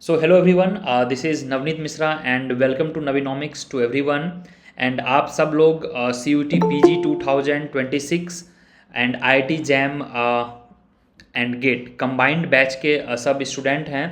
So hello everyone, this is Navneet Misra and welcome to Navinomics to everyone. And आप सब लोग CUT PG 2026 and IIT JAM and GATE combined batch के सब student हैं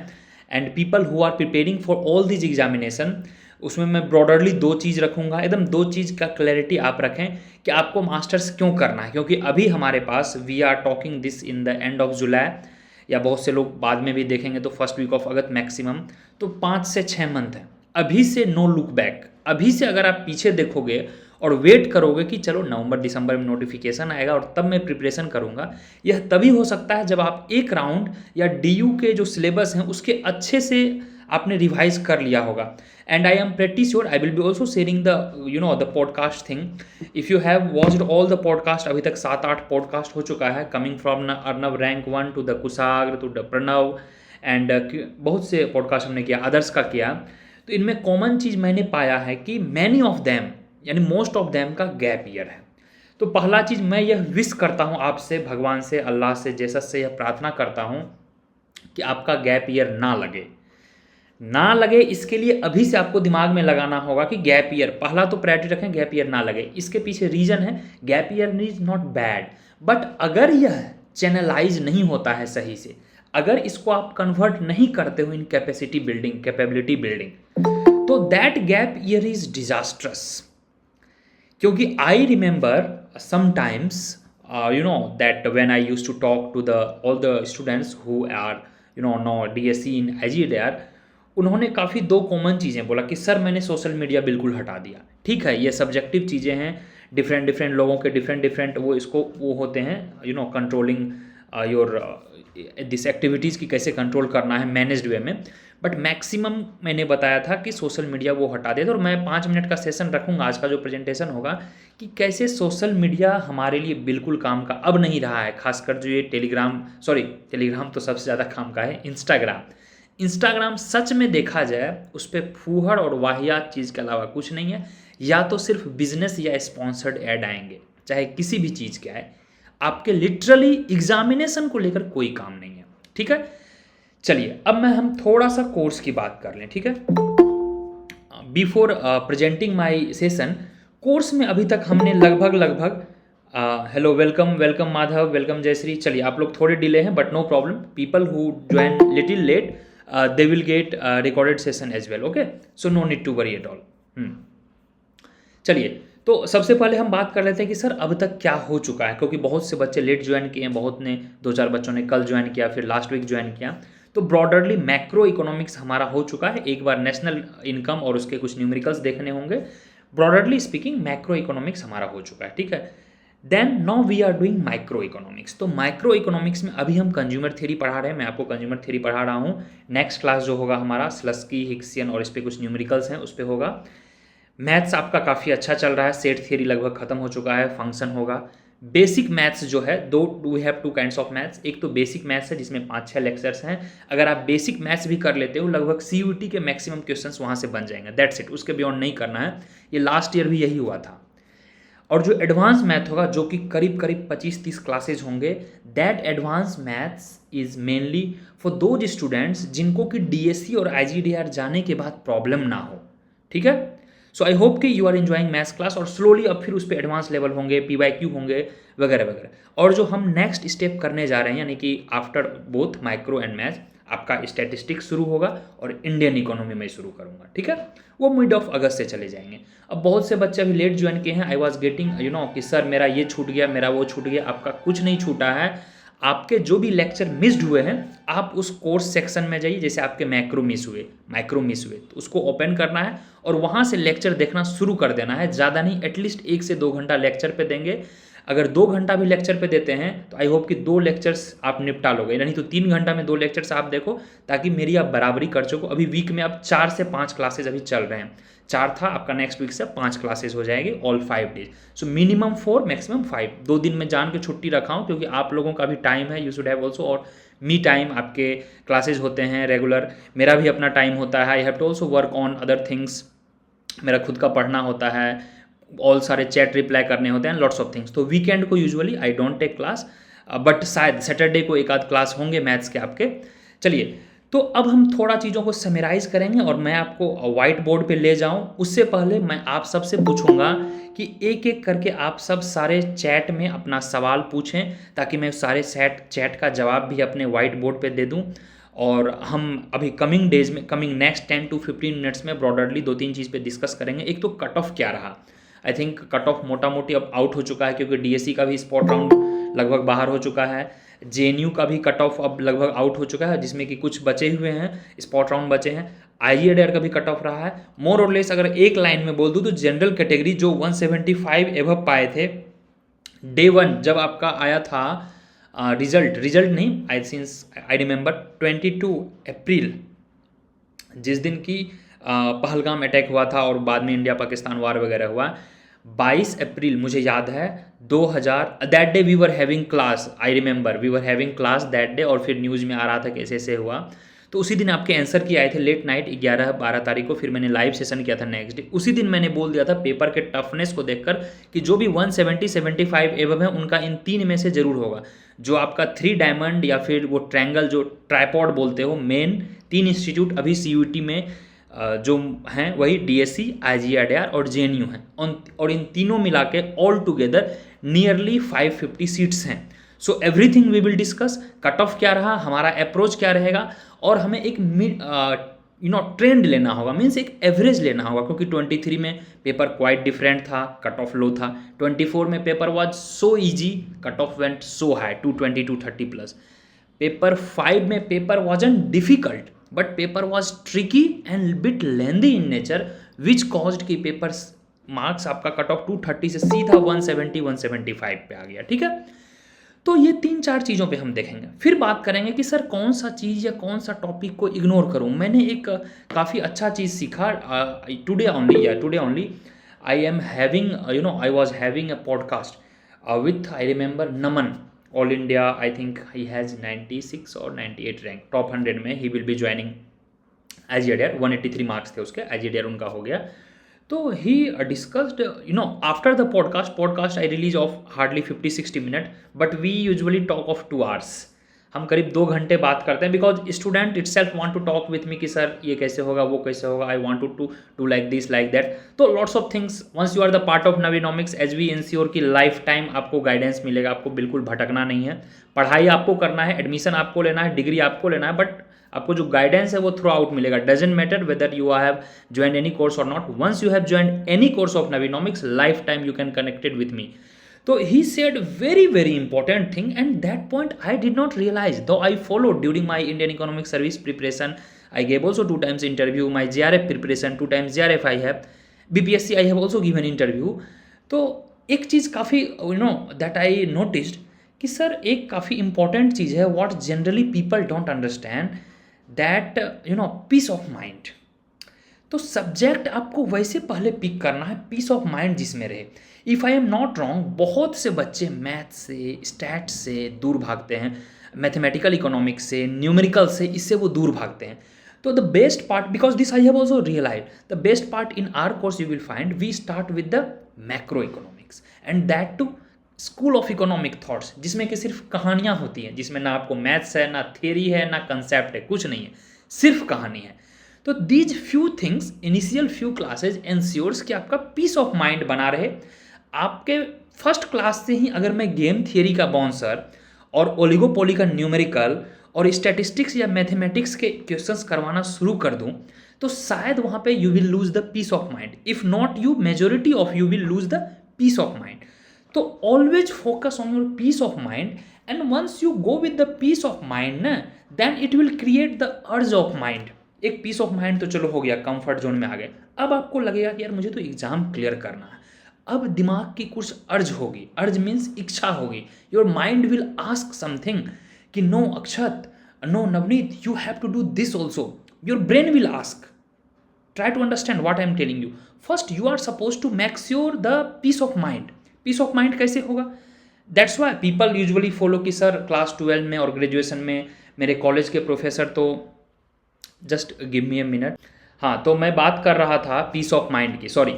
and people who are preparing for all these examination. उसमें मैं ब्रॉडरली दो चीज़ रखूँगा, एकदम दो चीज़ का क्लैरिटी आप रखें कि आपको मास्टर्स क्यों करना है, क्योंकि अभी हमारे पास we are talking this in the end of July, या बहुत से लोग बाद में भी देखेंगे तो first week of August maximum, तो 5 से 6 मंथ है। अभी से नो लुक बैक। अभी से अगर आप पीछे देखोगे और वेट करोगे कि चलो नवंबर दिसंबर में नोटिफिकेशन आएगा और तब मैं प्रिपरेशन करूंगा, यह तभी हो सकता है जब आप एक राउंड या DU के जो सिलेबस हैं उसके अच्छे से आपने रिवाइज कर लिया होगा। And I am pretty sure I will be also sharing the podcast thing. If you have watched all the podcast, अभी तक 7-8 पॉडकास्ट हो चुका है, coming from Arnav rank 1 to the Kushagra to the Pranav and बहुत से पॉडकास्ट हमने किया, अदर्स का किया। तो इनमें कॉमन चीज़ मैंने पाया है कि मैनी ऑफ देम यानी मोस्ट ऑफ देम का गैप ईयर है। तो पहला चीज़ मैं यह विश करता हूँ आपसे, भगवान से, अल्लाह से, जैसा से यह प्रार्थना करता हूँ कि आपका गैप ईयर ना लगे। इसके लिए अभी से आपको दिमाग में लगाना होगा कि गैप ईयर पहला तो प्रायोरिटी रखें, गैप ईयर ना लगे। इसके पीछे रीजन है, gap year is not bad, but अगर यह चैनलाइज नहीं होता है सही से, अगर इसको आप कन्वर्ट नहीं करते हो in capacity building, capability building, तो that gap year is disastrous. क्योंकि I remember sometimes that when I used to talk to all the students who are now DSC in IGDR, उन्होंने काफ़ी दो कॉमन चीज़ें बोला कि सर मैंने social media बिल्कुल हटा दिया। ठीक है, ये सब्जेक्टिव चीज़ें हैं, डिफरेंट लोगों के डिफरेंट वो होते हैं कंट्रोलिंग योर दिस एक्टिविटीज़ की कैसे कंट्रोल करना है मैनेज्ड वे में। बट मैक्सिमम मैंने बताया था कि सोशल मीडिया वो हटा दिया था। और मैं 5 मिनट का सेशन रखूँगा, आज का जो प्रेजेंटेशन होगा, कि कैसे सोशल मीडिया हमारे लिए बिल्कुल काम का अब नहीं रहा है। खासकर जो ये टेलीग्राम तो सबसे ज़्यादा काम का है। इंस्टाग्राम सच में देखा जाए उस पर फूहड़ और वाहियात चीज़ के अलावा कुछ नहीं है। या तो सिर्फ बिजनेस या स्पॉन्सर्ड ऐड आएंगे, चाहे किसी भी चीज़ के आए, आपके लिटरली एग्जामिनेशन को लेकर कोई काम नहीं है। ठीक है, चलिए अब हम थोड़ा सा कोर्स की बात कर लें। ठीक है, before presenting my session, course में अभी तक हमने लगभग hello, welcome Madhav, welcome Jayashree. चलिए आप लोग थोड़े डिले हैं but no problem, people who join little late they will get recorded session as well, okay, so no need to worry at all। चलिए, तो सबसे पहले हम बात कर लेते हैं कि सर अब तक क्या हो चुका है, क्योंकि बहुत से बच्चे लेट ज्वाइन किए हैं, बहुत ने 2-4 बच्चों ने कल ज्वाइन किया, फिर लास्ट वीक ज्वाइन किया। तो ब्रॉडरली मैक्रो इकोनॉमिक्स हमारा हो चुका है। एक बार नेशनल इनकम और उसके कुछ न्यूमेरिकल्स देखने होंगे। ब्रॉडरली स्पीकिंग मैक्रो इकोनॉमिक्स हमारा हो चुका है। ठीक है, then now we are doing micro economics. तो माइक्रो इकोनॉमिक्स में अभी हम कंज्यूमर थ्योरी पढ़ा रहे हैं, मैं आपको कंज्यूमर थ्योरी पढ़ा रहा हूँ। नेक्स्ट क्लास जो होगा हमारा स्लस्की, हिक्सियन और इस पर कुछ न्यूमेरिकल्स हैं, उस पर होगा। मैथ्स आपका काफ़ी अच्छा चल रहा है, सेट थ्योरी लगभग खत्म हो चुका है, फंक्शन होगा। बेसिक मैथ्स जो है, we have 2 kinds of maths. एक तो बेसिक मैथ्स है जिसमें 5-6 लेक्चर्स हैं। अगर आप बेसिक मैथ्स भी कर लेते हो, लगभग CUT के मैक्सिमम क्वेश्चंस वहाँ से बन जाएंगे, दैट्स इट, उसके बियॉन्ड नहीं करना है। ये लास्ट ईयर भी यही हुआ था। और जो एडवांस मैथ होगा, जो कि करीब 25-30 क्लासेज होंगे, that advance maths is mainly for those students जिनको कि DSC और IGDR जाने के बाद प्रॉब्लम ना हो। ठीक है, सो आई होप कि you are enjoying maths class, और स्लोली अब फिर उस पर एडवांस लेवल होंगे, PYQ होंगे वगैरह। और जो हम नेक्स्ट स्टेप करने जा रहे हैं, यानी कि after both micro and maths, आपका स्टैटिस्टिक्स शुरू होगा और इंडियन इकोनॉमी में शुरू करूंगा। ठीक है, वो मिड ऑफ अगस्त से चले जाएंगे। अब बहुत से बच्चे अभी लेट ज्वाइन किए हैं, आई वॉज गेटिंग कि सर मेरा ये छूट गया, मेरा वो छूट गया। आपका कुछ नहीं छूटा है। आपके जो भी लेक्चर मिस्ड हुए हैं, आप उस कोर्स सेक्शन में जाइए। जैसे आपके माइक्रो मिस हुए, तो उसको ओपन करना है और वहाँ से लेक्चर देखना शुरू कर देना है। ज़्यादा नहीं, एटलीस्ट 1 से 2 घंटा लेक्चर पे देंगे। अगर 2 घंटा भी लेक्चर पे देते हैं तो आई होप कि 2 लेक्चर्स आप निपटा लोगे, नहीं तो 3 घंटा में 2 लेक्चर्स आप देखो, ताकि मेरी आप बराबरी कर सको। अभी वीक में अब 4 से 5 क्लासेज अभी चल रहे हैं। 4 था, आपका नेक्स्ट वीक से 5 क्लासेज हो जाएंगे, all 5 days. So minimum 4, maximum 5। 2 दिन में जान के छुट्टी रखा हूँ क्योंकि आप लोगों का भी टाइम है, यू शुड हैव ऑल्सो, और मी टाइम, आपके क्लासेज होते हैं रेगुलर, मेरा भी अपना टाइम होता है। I have to also work on other things, मेरा खुद का पढ़ना होता है, ऑल सारे चैट रिप्लाई करने होते हैं, लॉट्स ऑफ थिंग्स। तो वीकेंड को usually I don't take class, but शायद सैटरडे को एक आध क्लास होंगे मैथ्स के आपके। चलिए, तो अब हम थोड़ा चीज़ों को समराइज़ करेंगे और मैं आपको व्हाइट बोर्ड पे ले जाऊं, उससे पहले मैं आप सबसे पूछूंगा कि एक एक करके आप सब सारे चैट में अपना सवाल पूछें, ताकि मैं सारे चैट का जवाब भी अपने व्हाइट बोर्ड पे दे दूं। और हम अभी कमिंग डेज में, कमिंग नेक्स्ट 10 to 15 मिनट्स में ब्रॉडरली 2-3 चीज़ पे डिस्कस करेंगे। एक तो कट ऑफ क्या रहा। आई थिंक कट ऑफ मोटा मोटी अब आउट हो चुका है, क्योंकि डीएससी का भी स्पॉट राउंड लगभग बाहर हो चुका है। जेएनयू का भी कट ऑफ अब लगभग आउट हो चुका है, जिसमें कि कुछ बचे हुए हैं, स्पॉट राउंड बचे हैं। आईजीएडआर का भी कट ऑफ रहा है। मोर और लेस अगर एक लाइन में बोल दूँ तो जनरल कैटेगरी जो 175 एवब पाए थे, डे 1 जब आपका आया था रिजल्ट नहीं, आई रिमेंबर 22 अप्रैल, जिस दिन की पहलगाम अटैक हुआ था और बाद में इंडिया पाकिस्तान वार वगैरह हुआ, 22 अप्रैल मुझे याद है 2000, that day we were having class, I remember we were having class that day, और फिर न्यूज़ में आ रहा था कैसे ऐसे हुआ। तो उसी दिन आपके आंसर की आए थे लेट नाइट 11-12 तारीख को, फिर मैंने लाइव सेशन किया था नेक्स्ट डे। उसी दिन मैंने बोल दिया था पेपर के टफनेस को देखकर कि जो भी 170-75 एवब है उनका इन 3 में से जरूर होगा। जो आपका 3 डायमंड या फिर वो ट्रायंगल जो ट्राइपॉड बोलते हो, मेन 3 इंस्टीट्यूट अभी सीयूटी में जो हैं वही डीएससी, आईजीआरआर और जेएनयू हैं, और इन तीनों मिला के ऑल टुगेदर नियरली 550 सीट्स हैं। So everything we will discuss. Cut off क्या रहा, हमारा अप्रोच क्या रहेगा, और हमें एक ट्रेंड लेना होगा, मीन्स एक एवरेज लेना होगा, क्योंकि 23 में पेपर क्वाइट डिफरेंट था, कट ऑफ लो था। 24 में paper was so easy, cut off went so high 220-230 plus. Paper 5 में paper wasn't difficult, but paper was tricky and bit lengthy in nature, which caused की paper marks आपका cut off 230 से सीधा 170-175 पे आ गया। ठीक है, तो ये 3-4 चीज़ों पे हम देखेंगे। फिर बात करेंगे कि सर कौन सा चीज़ या कौन सा टॉपिक को इग्नोर करूं। मैंने एक काफ़ी अच्छा चीज़ सीखा today only I am having I was having a podcast with, I remember, Naman, all India, I think he has 96 और 98 रैंक, टॉप 100 में he will be joining IGIDR. 183 marks थे उसके, आईजीआरआर उनका हो गया। तो he discussed, after the podcast I release of hardly 50-60 minute, but we usually talk of 2 hours. हम करीब 2 घंटे बात करते हैं, because student itself want to talk with me कि सर ये कैसे होगा, वो कैसे होगा, I want to do like this like that. तो lots of things, once you are the part of Navinomics, as we ensure की लाइफ टाइम आपको गाइडेंस मिलेगा, आपको बिल्कुल भटकना नहीं है। पढ़ाई आपको करना है, एडमिशन आपको लेना है, डिग्री आपको लेना है, बट आपको जो गाइडेंस है वो थ्रू आउट मिलेगा। Doesn't matter whether you have join any course और not, once you have join any course of Navinomics, life time you can connected with me. So he said very important thing, and that point I did not realize, though I followed during my Indian Economic Service preparation. I gave also 2 times interview, my JRF preparation 2 times JRF I have, BPSC I have also given interview. तो एक चीज़ काफ़ी that I noticed कि sir एक काफ़ी important चीज़ है, what generally people don't understand, that peace of mind. तो subject आपको वैसे पहले पिक करना है पीस ऑफ माइंड जिसमें रहे। If I am not wrong, बहुत से बच्चे मैथ से, स्टैट से दूर भागते हैं, मैथमेटिकल इकोनॉमिक्स से, न्यूमेरिकल से, इससे वो दूर भागते हैं। तो the best part, because this I have also realise, the best part in our course you will find, we start with the macro economics, and that too school of economic thoughts, जिसमें कि सिर्फ कहानियाँ होती हैं, जिसमें ना आपको maths है, ना थियरी है, ना कंसेप्ट है, कुछ नहीं है, सिर्फ कहानी है। तो these few things, initial few classes ensures कि आपका पीस ऑफ माइंड बना रहे। आपके फर्स्ट क्लास से ही अगर मैं गेम थियरी का बाउंसर और ओलिगोपोली का न्यूमेरिकल और स्टैटिस्टिक्स या मैथमेटिक्स के क्वेश्चंस करवाना शुरू कर दूं, तो शायद वहाँ पे you will lose the peace of mind. If not you, majority of you will lose the peace of mind. तो always focus on your peace of mind, and once you go with the peace of mind ना, then it will create the urge of mind. एक piece of mind तो चलो हो गया, comfort zone में आ गए। अब आपको लगेगा कि यार मुझे तो एग्जाम क्लियर करना है। अब दिमाग की कुछ अर्ज होगी, अर्ज मीन्स इच्छा होगी। Your mind will ask something कि no Akshat, no Navneet, you have to do this also. Your brain will ask, try to understand what I am telling you. First you are suppose to make sure the peace of mind. Peace of mind कैसे होगा? That's why people usually follow कि sir class 12 में और graduation में मेरे college के professor तो, just give me a minute, हाँ, तो मैं बात कर रहा था पीस ऑफ माइंड की, सॉरी।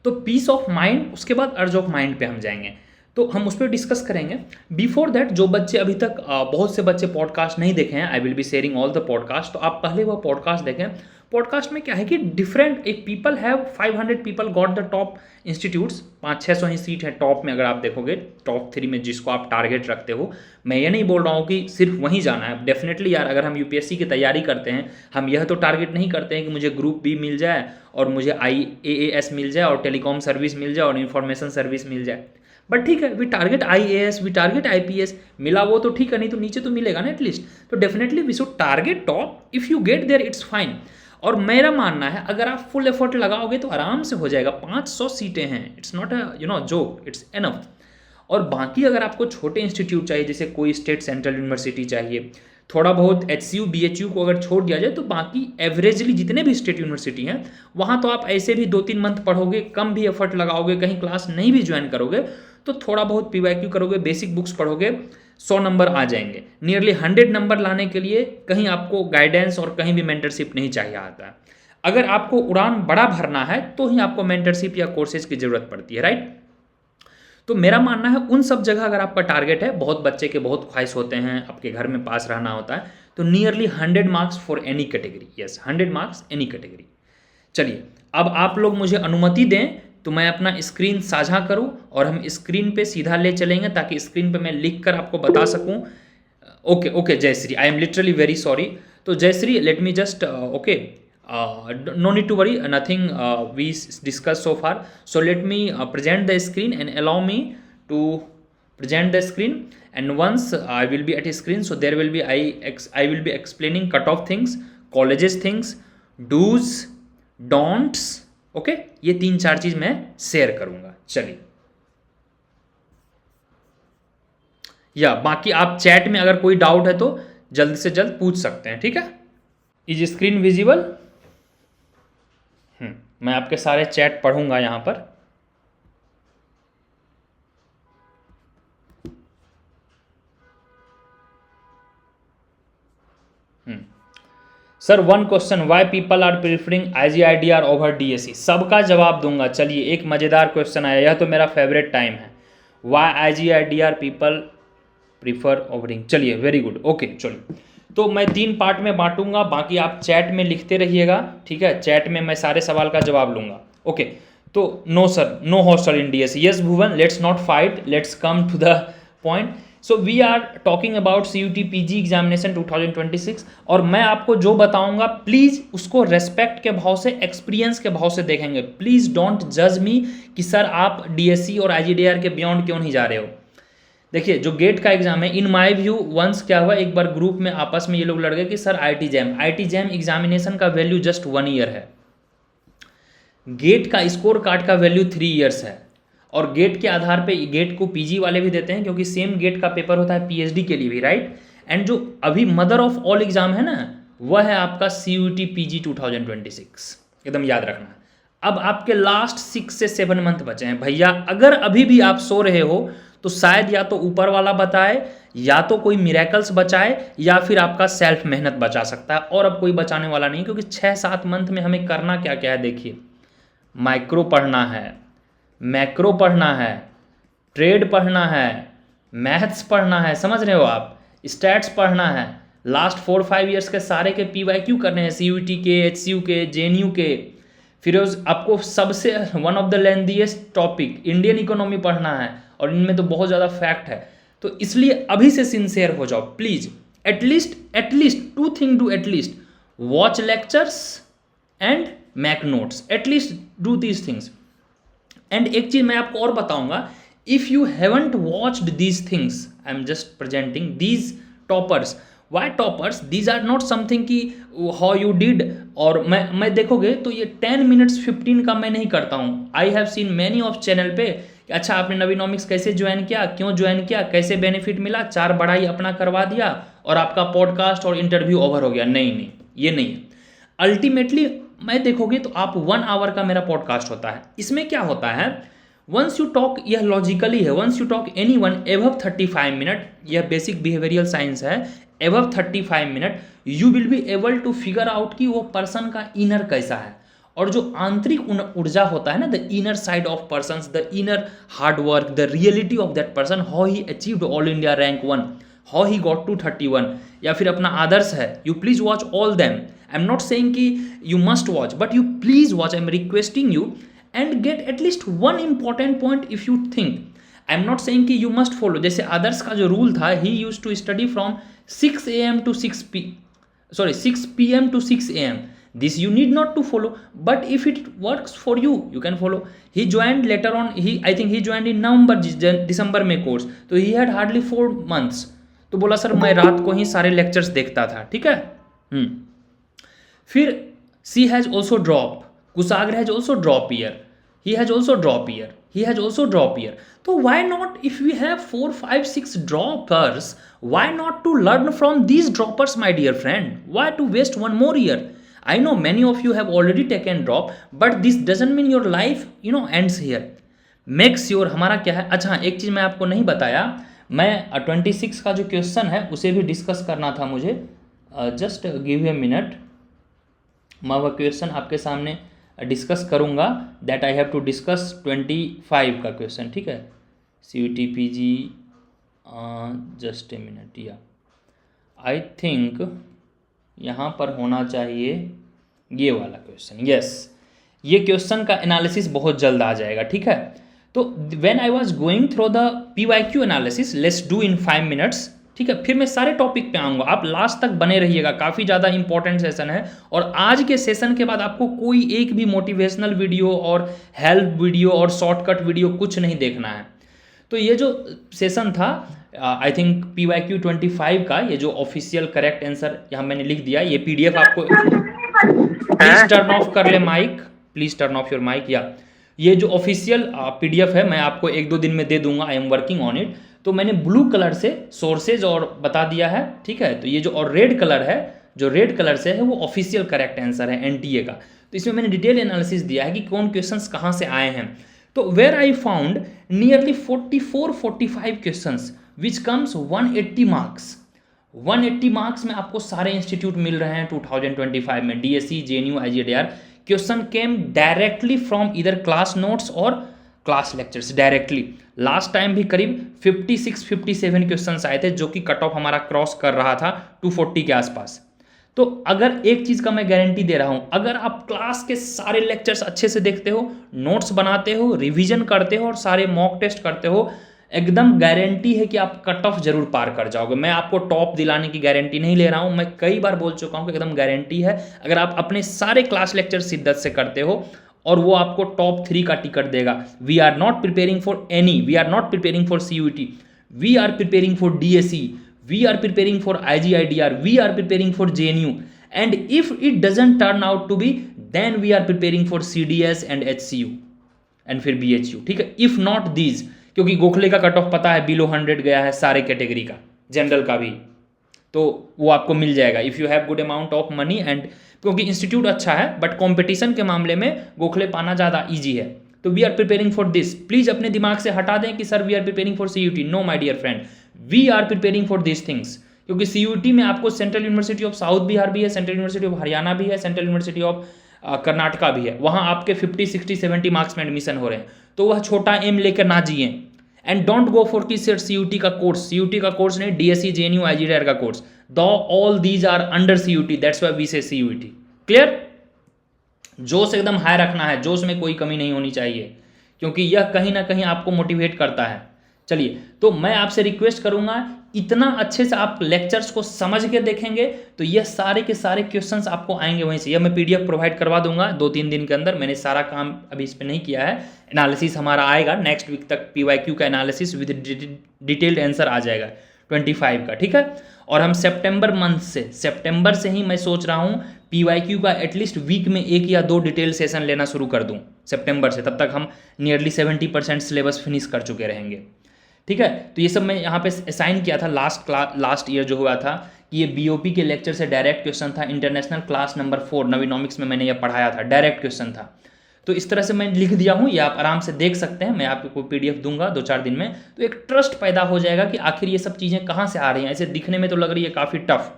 तो पीस ऑफ माइंड, उसके बाद अर्ज ऑफ माइंड पे हम जाएंगे। तो हम उस पर डिस्कस करेंगे। बिफोर दैट, जो बच्चे अभी तक बहुत से बच्चे पॉडकास्ट नहीं देखे हैं, I will be sharing all the podcast, तो आप पहले वो पॉडकास्ट देखें। पॉडकास्ट में क्या है कि डिफरेंट एक people have 500 people got the top institutes, 500-600 he seat है टॉप में। अगर आप देखोगे टॉप 3 में जिसको आप टारगेट रखते हो, मैं ये नहीं बोल रहा हूँ कि सिर्फ वहीं जाना है। डेफिनेटली यार, अगर हम यूपीएससी की तैयारी करते हैं, हम यह तो टारगेट नहीं करते हैं कि मुझे ग्रुप बी मिल जाए और मुझे IAAS मिल जाए और टेलीकॉम सर्विस मिल जाए और इन्फॉर्मेशन सर्विस मिल जाए। बट ठीक है, we target IAS, we target IPS, मिला वो तो ठीक है, नहीं तो नीचे तो मिलेगा ना एटलीस्ट। तो definitely we should target top, if you get there it's fine. और मेरा मानना है अगर आप फुल एफर्ट लगाओगे तो आराम से हो जाएगा। 500 सीटें हैं, it's not a joke, it's enough. और बाकी अगर आपको छोटे इंस्टीट्यूट चाहिए, जैसे कोई स्टेट सेंट्रल यूनिवर्सिटी चाहिए, थोड़ा बहुत HCU BHU को अगर छोड़ दिया जाए, तो बाकी एवरेजली जितने भी स्टेट यूनिवर्सिटी हैं वहाँ तो आप ऐसे भी 2-3 मंथ पढ़ोगे, कम भी एफर्ट लगाओगे, कहीं क्लास नहीं भी ज्वाइन करोगे, तो थोड़ा बहुत PYQ करोगे, बेसिक बुक्स पढ़ोगे, 100 नंबर आ जाएंगे। नियरली 100 नंबर लाने के लिए कहीं आपको गाइडेंस और कहीं भी मेंटरशिप नहीं चाहिए आता है। अगर आपको उड़ान बड़ा भरना है तो ही आपको मेंटरशिप या कोर्सेज की जरूरत पड़ती है, राइट। तो मेरा मानना है उन सब जगह अगर आपका टारगेट है, बहुत बच्चे के बहुत ख्वाहिश होते हैं, आपके घर में पास रहना होता है, तो nearly 100 marks for any category, yes 100 marks any category. चलिए, अब आप लोग मुझे अनुमति दें तो मैं अपना स्क्रीन साझा करूं और हम स्क्रीन पे सीधा ले चलेंगे, ताकि स्क्रीन पे मैं लिख कर आपको बता सकूं। Okay Jayashree, I am literally very sorry. तो Jayashree, let me just okay, no need to worry, nothing we discussed so far. So let me present the screen and allow me to present the screen. And once I will be at screen, so there will be I will be explaining cutoff things, colleges things, do's, don'ts. Okay, ये 3-4 चीज मैं share करूंगा। चलिए, या बाकी आप chat में अगर कोई डाउट है तो जल्द से जल्द पूछ सकते हैं, ठीक है। Is screen visible? मैं आपके सारे चैट पढ़ूंगा यहाँ पर। Sir, one question, why people are preferring IGIDR over DSE? सबका जवाब दूंगा। चलिए, एक मज़ेदार क्वेश्चन आया, यह तो मेरा फेवरेट टाइम है। Why IGIDR people prefer ovarian? चलिए, वेरी गुड, ओके। चलिए, तो मैं 3 पार्ट में बांटूंगा, बाकी आप चैट में लिखते रहिएगा, ठीक है। चैट में मैं सारे सवाल का जवाब लूंगा, ओके। तो no sir, no hostel in DSE। Yes Bhuvan, let's not fight, let's come to the point. So we are talking about CUT PG examination 2026, और मैं आपको जो बताऊंगा प्लीज़ उसको रेस्पेक्ट के भाव से, एक्सपीरियंस के भाव से देखेंगे। प्लीज़ डोंट जज मी कि सर आप DSE और IGDR के बियॉन्ड क्यों नहीं जा रहे हो। देखिए, जो गेट का एग्जाम है, इन माय व्यू, वंस क्या हुआ, एक बार ग्रुप में आपस में ये लोग लड़ गए कि सर IIT जैम एग्जामिनेशन का वैल्यू जस्ट 1 ईयर है, गेट का स्कोर कार्ड का वैल्यू 3 ईयर्स है, और गेट के आधार पे गेट को PG वाले भी देते हैं, क्योंकि सेम गेट का पेपर होता है PhD के लिए भी, राइट। एंड जो अभी मदर ऑफ ऑल एग्जाम है ना, वह है आपका CUT PG 2026, एकदम याद रखना। अब आपके लास्ट 6 से 7 मंथ बचे हैं भैया। अगर अभी भी आप सो रहे हो तो शायद या तो ऊपर वाला बताए, या तो कोई मिरेकल्स बचाए, या फिर आपका सेल्फ मेहनत बचा सकता है, और अब कोई बचाने वाला नहीं। क्योंकि 6-7 मंथ में हमें करना क्या क्या है, देखिए, माइक्रो पढ़ना है, मैक्रो पढ़ना है, ट्रेड पढ़ना है, मैथ्स पढ़ना है, समझ रहे हो आप, स्टैट्स पढ़ना है, लास्ट 4-5 ईयर्स के सारे के PYQ करने हैं, CUT के, HCU के, JNU के। फिर आपको सबसे one of the lengthiest topic Indian economy पढ़ना है, और इनमें तो बहुत ज़्यादा फैक्ट है। तो इसलिए अभी से सिंसियर हो जाओ please. At least 2 thing do, at least watch lectures and make notes, at least do these things. And एक चीज़ मैं आपको और बताऊंगा, if you haven't watched these things, I am just presenting these toppers. Why toppers? These are not something कि how you did, और मैं देखोगे तो ये 10 मिनट्स 15 का मैं नहीं करता हूँ। आई have seen many of channel पे कि अच्छा आपने नवीनॉमिक्स कैसे ज्वाइन किया, क्यों ज्वाइन किया, कैसे बेनिफिट मिला, 4 बढ़ाई अपना करवा दिया और आपका पॉडकास्ट और इंटरव्यू ओवर हो गया। नहीं, ये नहीं है। अल्टीमेटली मैं देखोगे तो आप 1 आवर का मेरा पॉडकास्ट होता है। इसमें क्या होता है, वंस यू टॉक, यह लॉजिकली है, once you talk anyone above 35 minute, यह बेसिक बिहेवियरल साइंस है, above 35 minute you will be able to figure out कि वो पर्सन का इनर कैसा है। और जो आंतरिक ऊर्जा होता है ना, the inner side of person, the inner hard work, the reality of that person, how he achieved all India rank 1, how he got to 31, या फिर अपना आदर्श है, you please watch all them. I am not saying कि you must watch, but you please watch, I am requesting you, and get at least one important point if you think. I am not saying कि you must follow, जैसे आदर्श का जो rule था, he use to study from 6 AM to 6 PM to 6 AM. This you need not to follow, but if it works for you, you can follow. He joined later on, I think he joined in December में course, तो he had hardly 4 months. तो बोला sir मैं रात को ही सारे lectures देखता था, ठीक है। फिर she has also drop, Kushagra has also drop year, he has also drop year, he has also drop year. So why not, if we have 4, 5, 6 droppers, why not to learn from these droppers, my dear friend? Why to waste one more year? I know many of you have already taken drop, but this doesn't mean your life ends here. Make sure हमारा क्या है। अच्छा, एक चीज़ मैं आपको नहीं बताया, मैं 26 का जो क्वेश्चन है उसे भी डिस्कस करना था मुझे। जस्ट गिव ए मिनट, मैं वह क्वेश्चन आपके सामने डिस्कस करूँगा, that I have to discuss 25 का क्वेश्चन, ठीक है। CUT PG, just a minute, या आई थिंक यहाँ पर होना चाहिए ये वाला क्वेश्चन, यस, ये क्वेश्चन का एनालिसिस बहुत जल्द आ जाएगा, ठीक है। तो when I was going through the PYQ analysis, let's do in 5 minutes, ठीक है। फिर मैं सारे टॉपिक पे आऊँगा, आप लास्ट तक बने रहिएगा, काफ़ी ज़्यादा इंपॉर्टेंट सेशन है। और आज के सेशन के बाद आपको कोई एक भी मोटिवेशनल वीडियो और हेल्प वीडियो और शॉर्टकट वीडियो कुछ नहीं देखना है। तो ये जो सेशन था, आई थिंक PYQ 25 का, ये जो ऑफिशियल करेक्ट आंसर यहाँ मैंने लिख दिया, ये PDF आपको, प्लीज टर्न ऑफ कर ले mic, please turn off your mic, या ये जो ऑफिशियल PDF है मैं आपको 1-2 दिन में दे दूंगा, I am working on it. तो मैंने ब्लू कलर से सोर्सेज और बता दिया है, ठीक है। तो ये जो और रेड कलर है, जो रेड कलर से है वो ऑफिशियल करेक्ट आंसर है NTA का। तो इसमें मैंने डिटेल एनालिसिस दिया है कि कौन क्वेश्चंस कहाँ से आए हैं। तो where I found nearly 44-45 questions which comes 180 marks. 180 marks में आपको सारे इंस्टीट्यूट मिल रहे हैं 2025 में, DSE, JNU, IGDR। Question came directly from इधर क्लास नोट्स और class lectures directly. Last time भी करीब 56-57 क्वेश्चंस आए थे, जो कि कट ऑफ हमारा क्रॉस कर रहा था 240 के आसपास। तो अगर एक चीज़ का मैं गारंटी दे रहा हूं, अगर आप क्लास के सारे लेक्चर्स अच्छे से देखते हो, नोट्स बनाते हो, रिवीजन करते हो और सारे मॉक टेस्ट करते हो, एकदम गारंटी है कि आप कट ऑफ जरूर पार कर जाओगे। मैं आपको टॉप दिलाने की गारंटी नहीं ले रहा हूं, मैं कई बार बोल चुका हूं कि एकदम गारंटी है। अगर आप अपने सारे क्लास लेक्चर शिद्दत से करते हो और वो आपको टॉप 3 का टिकट देगा। We are not preparing for any, we are not preparing for CUT, we are preparing for DSE, we are preparing for IGIDR, we are preparing for JNU, and if it doesn't turn out to be, then we are preparing for CDS and HCU and फिर BHU, ठीक है। if not these, क्योंकि गोखले का cut of पता है below 100 गया है सारे कैटेगरी का, जनरल का भी, तो वो आपको मिल जाएगा if you have good amount of money and, क्योंकि इंस्टीट्यूट अच्छा है बट कंपटीशन के मामले में गोखले पाना ज़्यादा ईजी है। तो we are preparing for this. Please अपने दिमाग से हटा दें कि sir we are preparing for CUT। No my dear friend, we are preparing for this things, क्योंकि CUT में आपको central university of south Bihar भी है, सेंट्रल यूनिवर्सिटी ऑफ हरियाणा भी है, सेंट्रल यूनिवर्सिटी ऑफ कर्नाटका भी है। वहाँ आपके 50, 60, 70 मार्क्स में एडमिशन हो रहे हैं, तो वह छोटा एम लेकर ना जिए। एंड डोंट गो फॉर कि सर CUT का कोर्स, CUT का कोर्स नहीं, DSE, JNU, IGDR का कोर्स, though all these are under CUT, that's why we say CUT। Clear? जोश एकदम हाई रखना है, जोश में कोई कमी नहीं होनी चाहिए, क्योंकि यह कहीं ना कहीं आपको मोटिवेट करता है। चलिए, तो मैं आपसे रिक्वेस्ट करूंगा, इतना अच्छे से आप लेक्चर्स को समझ के देखेंगे तो यह सारे के सारे क्वेश्चंस आपको आएंगे वहीं से। यह मैं PDF प्रोवाइड करवा दूंगा 2-3 दिन के अंदर। मैंने सारा काम अभी इस पर नहीं किया है, एनालिसिस हमारा आएगा नेक्स्ट वीक तक। PYQ का एनालिसिस विद डिटेल्ड आंसर आ जाएगा 25 का, ठीक है। और हम सितंबर मंथ से, सितंबर से ही मैं सोच रहा हूँ PYQ का एटलीस्ट वीक में 1 या 2 डिटेल सेशन लेना शुरू कर दूँ सितंबर से। तब तक हम नियरली 70% सिलेबस फिनिश कर चुके रहेंगे, ठीक है। तो ये सब मैं यहाँ पे असाइन किया था लास्ट ईयर जो हुआ था, कि ये BOP के लेक्चर से डायरेक्ट क्वेश्चन था। इंटरनेशनल क्लास नंबर 4 नवीनॉमिक्स में मैंने ये पढ़ाया था, डायरेक्ट क्वेश्चन था। तो इस तरह से मैं लिख दिया हूँ, ये आप आराम से देख सकते हैं। मैं आपको PDF दूंगा 2-4 दिन में, तो एक ट्रस्ट पैदा हो जाएगा कि आखिर ये सब चीज़ें कहाँ से आ रही हैं। ऐसे दिखने में तो लग रही है काफ़ी टफ।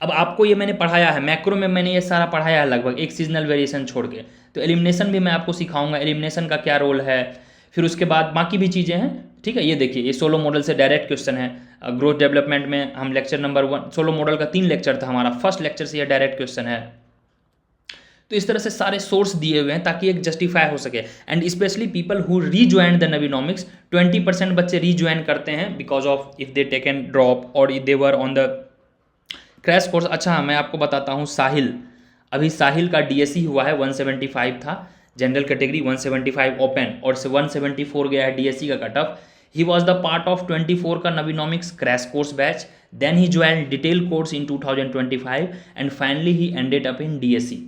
अब आपको ये मैंने पढ़ाया है, मैक्रो में मैंने ये सारा पढ़ाया है लगभग, एक सीजनल वेरिएशन छोड़ के। तो एलिमिनेशन भी मैं आपको सिखाऊंगा, एलिमिनेशन का क्या रोल है, फिर उसके बाद बाकी भी चीज़ें हैं। ठीक है, ये देखिए, ये सोलो मॉडल से डायरेक्ट क्वेश्चन है। ग्रोथ डेवलपमेंट में हम लेक्चर नंबर 1, सोलो मॉडल का 3 लेक्चर था हमारा, फर्स्ट लेक्चर से ये डायरेक्ट क्वेश्चन है। तो इस तरह से सारे सोर्स दिए हुए हैं ताकि एक जस्टिफाई हो सके। And specially people who rejoin the Navinomics, 20% बच्चे रीज्वाइन करते हैं because of if they take an drop और if they were on the crash course. अच्छा, मैं आपको बताता हूँ, साहिल, अभी साहिल का डीएससी हुआ है, 175 था जनरल कैटेगरी, 175 ओपन, और 174 गया है डीएससी का cut off. He was the part of 24 का Navinomics crash course batch, then he join detail course in 2025 and finally he ended up in DSE.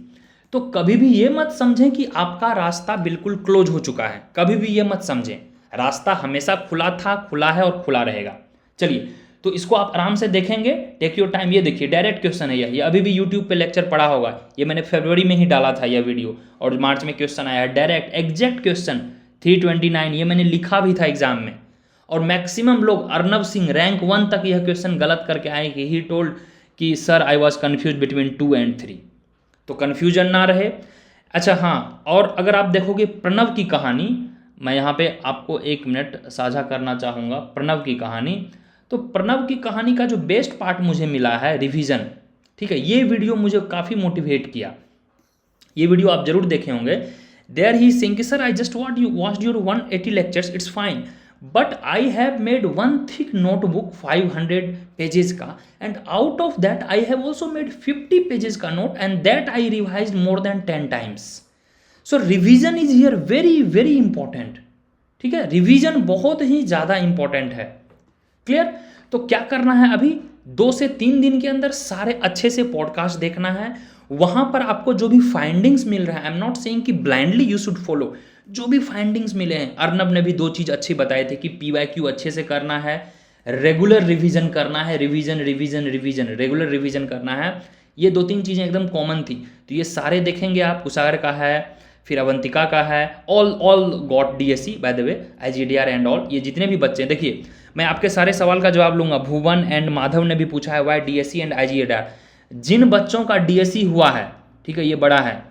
तो कभी भी ये मत समझें कि आपका रास्ता बिल्कुल क्लोज हो चुका है, कभी भी ये मत समझें, रास्ता हमेशा खुला था, खुला है और खुला रहेगा। चलिए, तो इसको आप आराम से देखेंगे, टेक योर टाइम। ये देखिए डायरेक्ट क्वेश्चन है ये अभी भी यूट्यूब पे लेक्चर पढ़ा होगा, ये मैंने फरवरी में ही डाला था यह वीडियो, और मार्च में क्वेश्चन आया है डायरेक्ट एग्जैक्ट क्वेश्चन 329, ये मैंने लिखा भी था एग्जाम में। और मैक्सिमम लोग, अर्नब सिंह रैंक 1 तक यह क्वेश्चन गलत करके आए कि ही टोल्ड कि sir I was confuse between 2 and 3। तो कन्फ्यूजन ना रहे। अच्छा हाँ, और अगर आप देखोगे प्रणव की कहानी, मैं यहाँ पे आपको 1 मिनट साझा करना चाहूँगा प्रणव की कहानी। तो प्रणव की कहानी का जो बेस्ट पार्ट मुझे मिला है रिवीजन, ठीक है, ये वीडियो मुझे काफ़ी मोटिवेट किया। ये वीडियो आप जरूर देखे होंगे। देयर ही सेइंग कि sir I just watched your 180 lectures, it's fine, but I have made one thick notebook 500 pages का, and out of that I have also made 50 pages का note, and that I revise more than 10 times। So revision is here very very important. ठीक है, revision बहुत ही ज़्यादा important है। Clear? तो क्या करना है, अभी 2 से 3 दिन के अंदर सारे अच्छे से पॉडकास्ट देखना है। वहां पर आपको जो भी फाइंडिंग्स मिल रहा है, आई एम नॉट सेइंग कि ब्लाइंडली यू शुड फॉलो, जो भी फाइंडिंग्स मिले हैं, अर्नब ने भी 2 चीज़ अच्छी बताए थे कि PYQ अच्छे से करना है, रेगुलर रिवीजन करना है, revision revision revision, regular revision करना है। ये 2-3 चीज़ें एकदम कॉमन थी, तो ये सारे देखेंगे आप। कुशागर का है, फिर अवंतिका का है, all got DSC bye the way, IGDR and all, ये जितने भी बच्चे हैं। देखिए, मैं आपके सारे सवाल का जवाब लूंगा। भुवन एंड माधव ने भी पूछा है वाई DSC एंड IGDR। जिन बच्चों का DSC हुआ है, ठीक है, ये बड़ा है,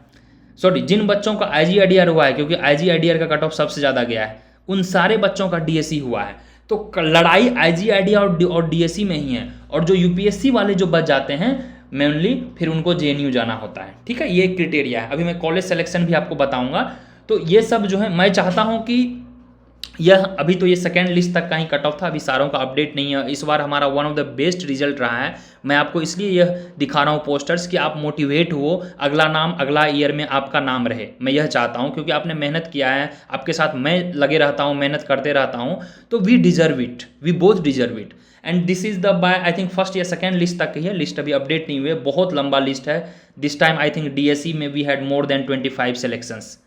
सॉरी, जिन बच्चों का IGDR हुआ है, क्योंकि IGDR का कट ऑफ सबसे ज़्यादा गया है, उन सारे बच्चों का DSC हुआ है। तो लड़ाई IGDR और DSC में ही है, और जो UPSC वाले जो बच जाते हैं मेनली, फिर उनको JNU जाना होता है। ठीक है, ये एक क्रिटेरिया है। अभी मैं कॉलेज सिलेक्शन भी आपको बताऊंगा। तो ये सब जो है, मैं चाहता हूँ कि यह अभी तो ये सेकेंड लिस्ट तक का ही कट ऑफ था, अभी सारों का अपडेट नहीं है। इस बार हमारा one of the best result रहा है। मैं आपको इसलिए यह दिखा रहा हूँ पोस्टर्स कि आप मोटिवेट हो, अगला नाम अगला ईयर में आपका नाम रहे। मैं यह चाहता हूँ क्योंकि आपने मेहनत किया है, आपके साथ मैं लगे रहता हूँ, मेहनत करते रहता हूँ, तो we deserve it, we both deserve it. And this is the by I think first या सेकेंड लिस्ट तक की है, लिस्ट अभी अपडेट नहीं हुई है, बहुत लंबा लिस्ट है। This time I think DSC में we had more than 25 selections,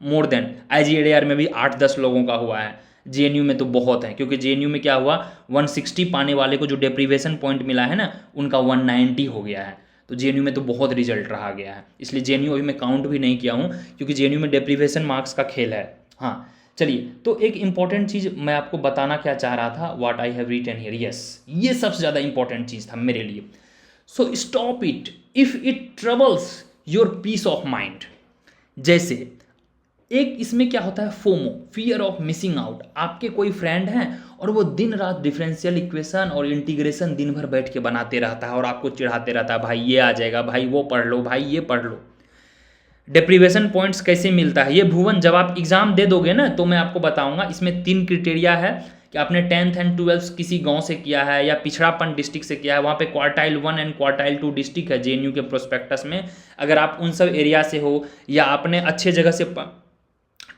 more than. IGDR में भी 8-10 लोगों का हुआ है, JNU में तो बहुत है, क्योंकि JNU में क्या हुआ, 160 पाने वाले को जो डेप्रीवेशन पॉइंट मिला है ना, उनका 190 हो गया है। तो JNU में तो बहुत रिजल्ट रहा गया है, इसलिए JNU अभी मैं काउंट भी नहीं किया हूँ, क्योंकि JNU में डेप्रीवेशन मार्क्स का खेल है। हाँ चलिए, तो एक इंपॉर्टेंट चीज़ मैं आपको बताना क्या चाह रहा था, what I have written here, yes, ये सबसे ज़्यादा इंपॉर्टेंट चीज़ था मेरे लिए। So stop it if it troubles your peace of mind. जैसे एक इसमें क्या होता है, FOMO, fear of missing out. आपके कोई फ्रेंड हैं और वो दिन रात डिफरेंशियल इक्वेशन और इंटीग्रेशन दिन भर बैठ के बनाते रहता है और आपको चिढ़ाते रहता है, भाई ये आ जाएगा, भाई वो पढ़ लो, भाई ये पढ़ लो। डेप्रीवेशन पॉइंट्स कैसे मिलता है, ये भुवन जब आप एग्जाम दे दोगे ना, तो मैं आपको बताऊंगा। इसमें 3 क्रिटेरिया है कि आपने 10th एंड 12th किसी गांव से किया है या पिछड़ापन डिस्ट्रिक्ट से किया है, वहाँ पे क्वार्टाइल 1 एंड क्वार्टाइल 2 डिस्ट्रिक्ट है JNU के प्रोस्पेक्टस में। अगर आप उन सब एरिया से हो या आपने अच्छे जगह से,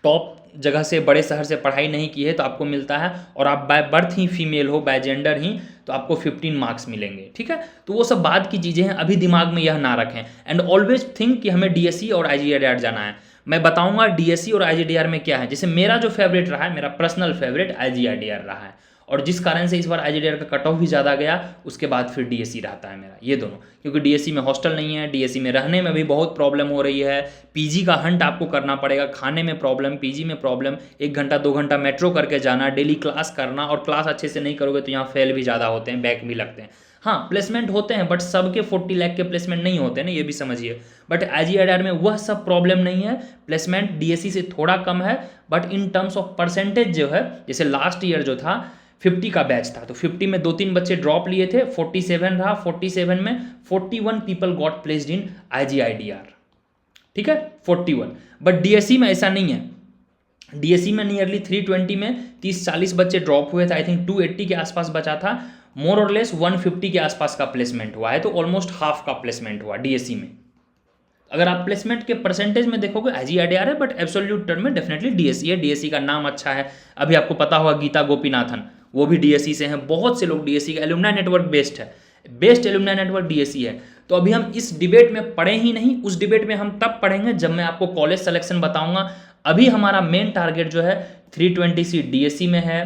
टॉप जगह से, बड़े शहर से पढ़ाई नहीं की है, तो आपको मिलता है। और आप बाय बर्थ ही फीमेल हो, बाय जेंडर ही, तो आपको 15 मार्क्स मिलेंगे। ठीक है, तो वो सब बाद की चीज़ें हैं, अभी दिमाग में यह ना रखें। एंड ऑलवेज थिंक कि हमें DSC और IGDR जाना है। मैं बताऊंगा DSC और IGDR में क्या है। जैसे मेरा जो फेवरेट रहा है, मेरा पर्सनल फेवरेट IGDR रहा है, और जिस कारण से इस बार IGDR का कट ऑफ भी ज़्यादा गया, उसके बाद फिर DSC रहता है मेरा, ये दोनों। क्योंकि DSC में हॉस्टल नहीं है, DSC में रहने में भी बहुत प्रॉब्लम हो रही है, PG का हंट आपको करना पड़ेगा, खाने में प्रॉब्लम, PG में प्रॉब्लम, 1 घंटा 2 घंटा मेट्रो करके जाना, डेली क्लास करना, और क्लास अच्छे से नहीं करोगे तो यहाँ फेल भी ज़्यादा होते हैं, बैक भी लगते हैं। हाँ प्लेसमेंट होते हैं बट सबके 40 लाख के प्लेसमेंट नहीं होते ना, ये भी समझिए। बट आईजीआईडीआर में वह सब प्रॉब्लम नहीं है, प्लेसमेंट डीएससी से थोड़ा कम है, but in terms of percentage जो है, जैसे लास्ट ईयर जो था 50 का बैच था, तो 50 में 2-3 बच्चे ड्रॉप लिए थे, 47 रहा, 47 में 41 people got placed in IGIDR, ठीक है 41। बट डीएससी में ऐसा नहीं है, डीएससी में नियरली 320 में 30-40 बच्चे ड्रॉप हुए थे, आई थिंक 280 के आसपास बचा था, मोर और लेस 150 के आसपास का प्लेसमेंट हुआ है, तो ऑलमोस्ट हाफ का प्लेसमेंट हुआ डीएससी में। अगर आप प्लेसमेंट के परसेंटेज में देखोगे आईजीआईडीआर है, बट एब्सोल्यूट टर्म में डेफिनेटली डीएससी है, डीएससी का नाम अच्छा है। अभी आपको पता होगा गीता गोपीनाथन, वो भी डीएससी से हैं, बहुत से लोग डीएससी का एलुमनाई नेटवर्क बेस्ट है, बेस्ट एलुमनाई नेटवर्क डीएससी है। तो अभी हम इस डिबेट में पढ़े ही नहीं, उस डिबेट में हम तब पढ़ेंगे जब मैं आपको कॉलेज सिलेक्शन बताऊंगा। अभी हमारा मेन टारगेट जो है 320 सीट डीएससी में है,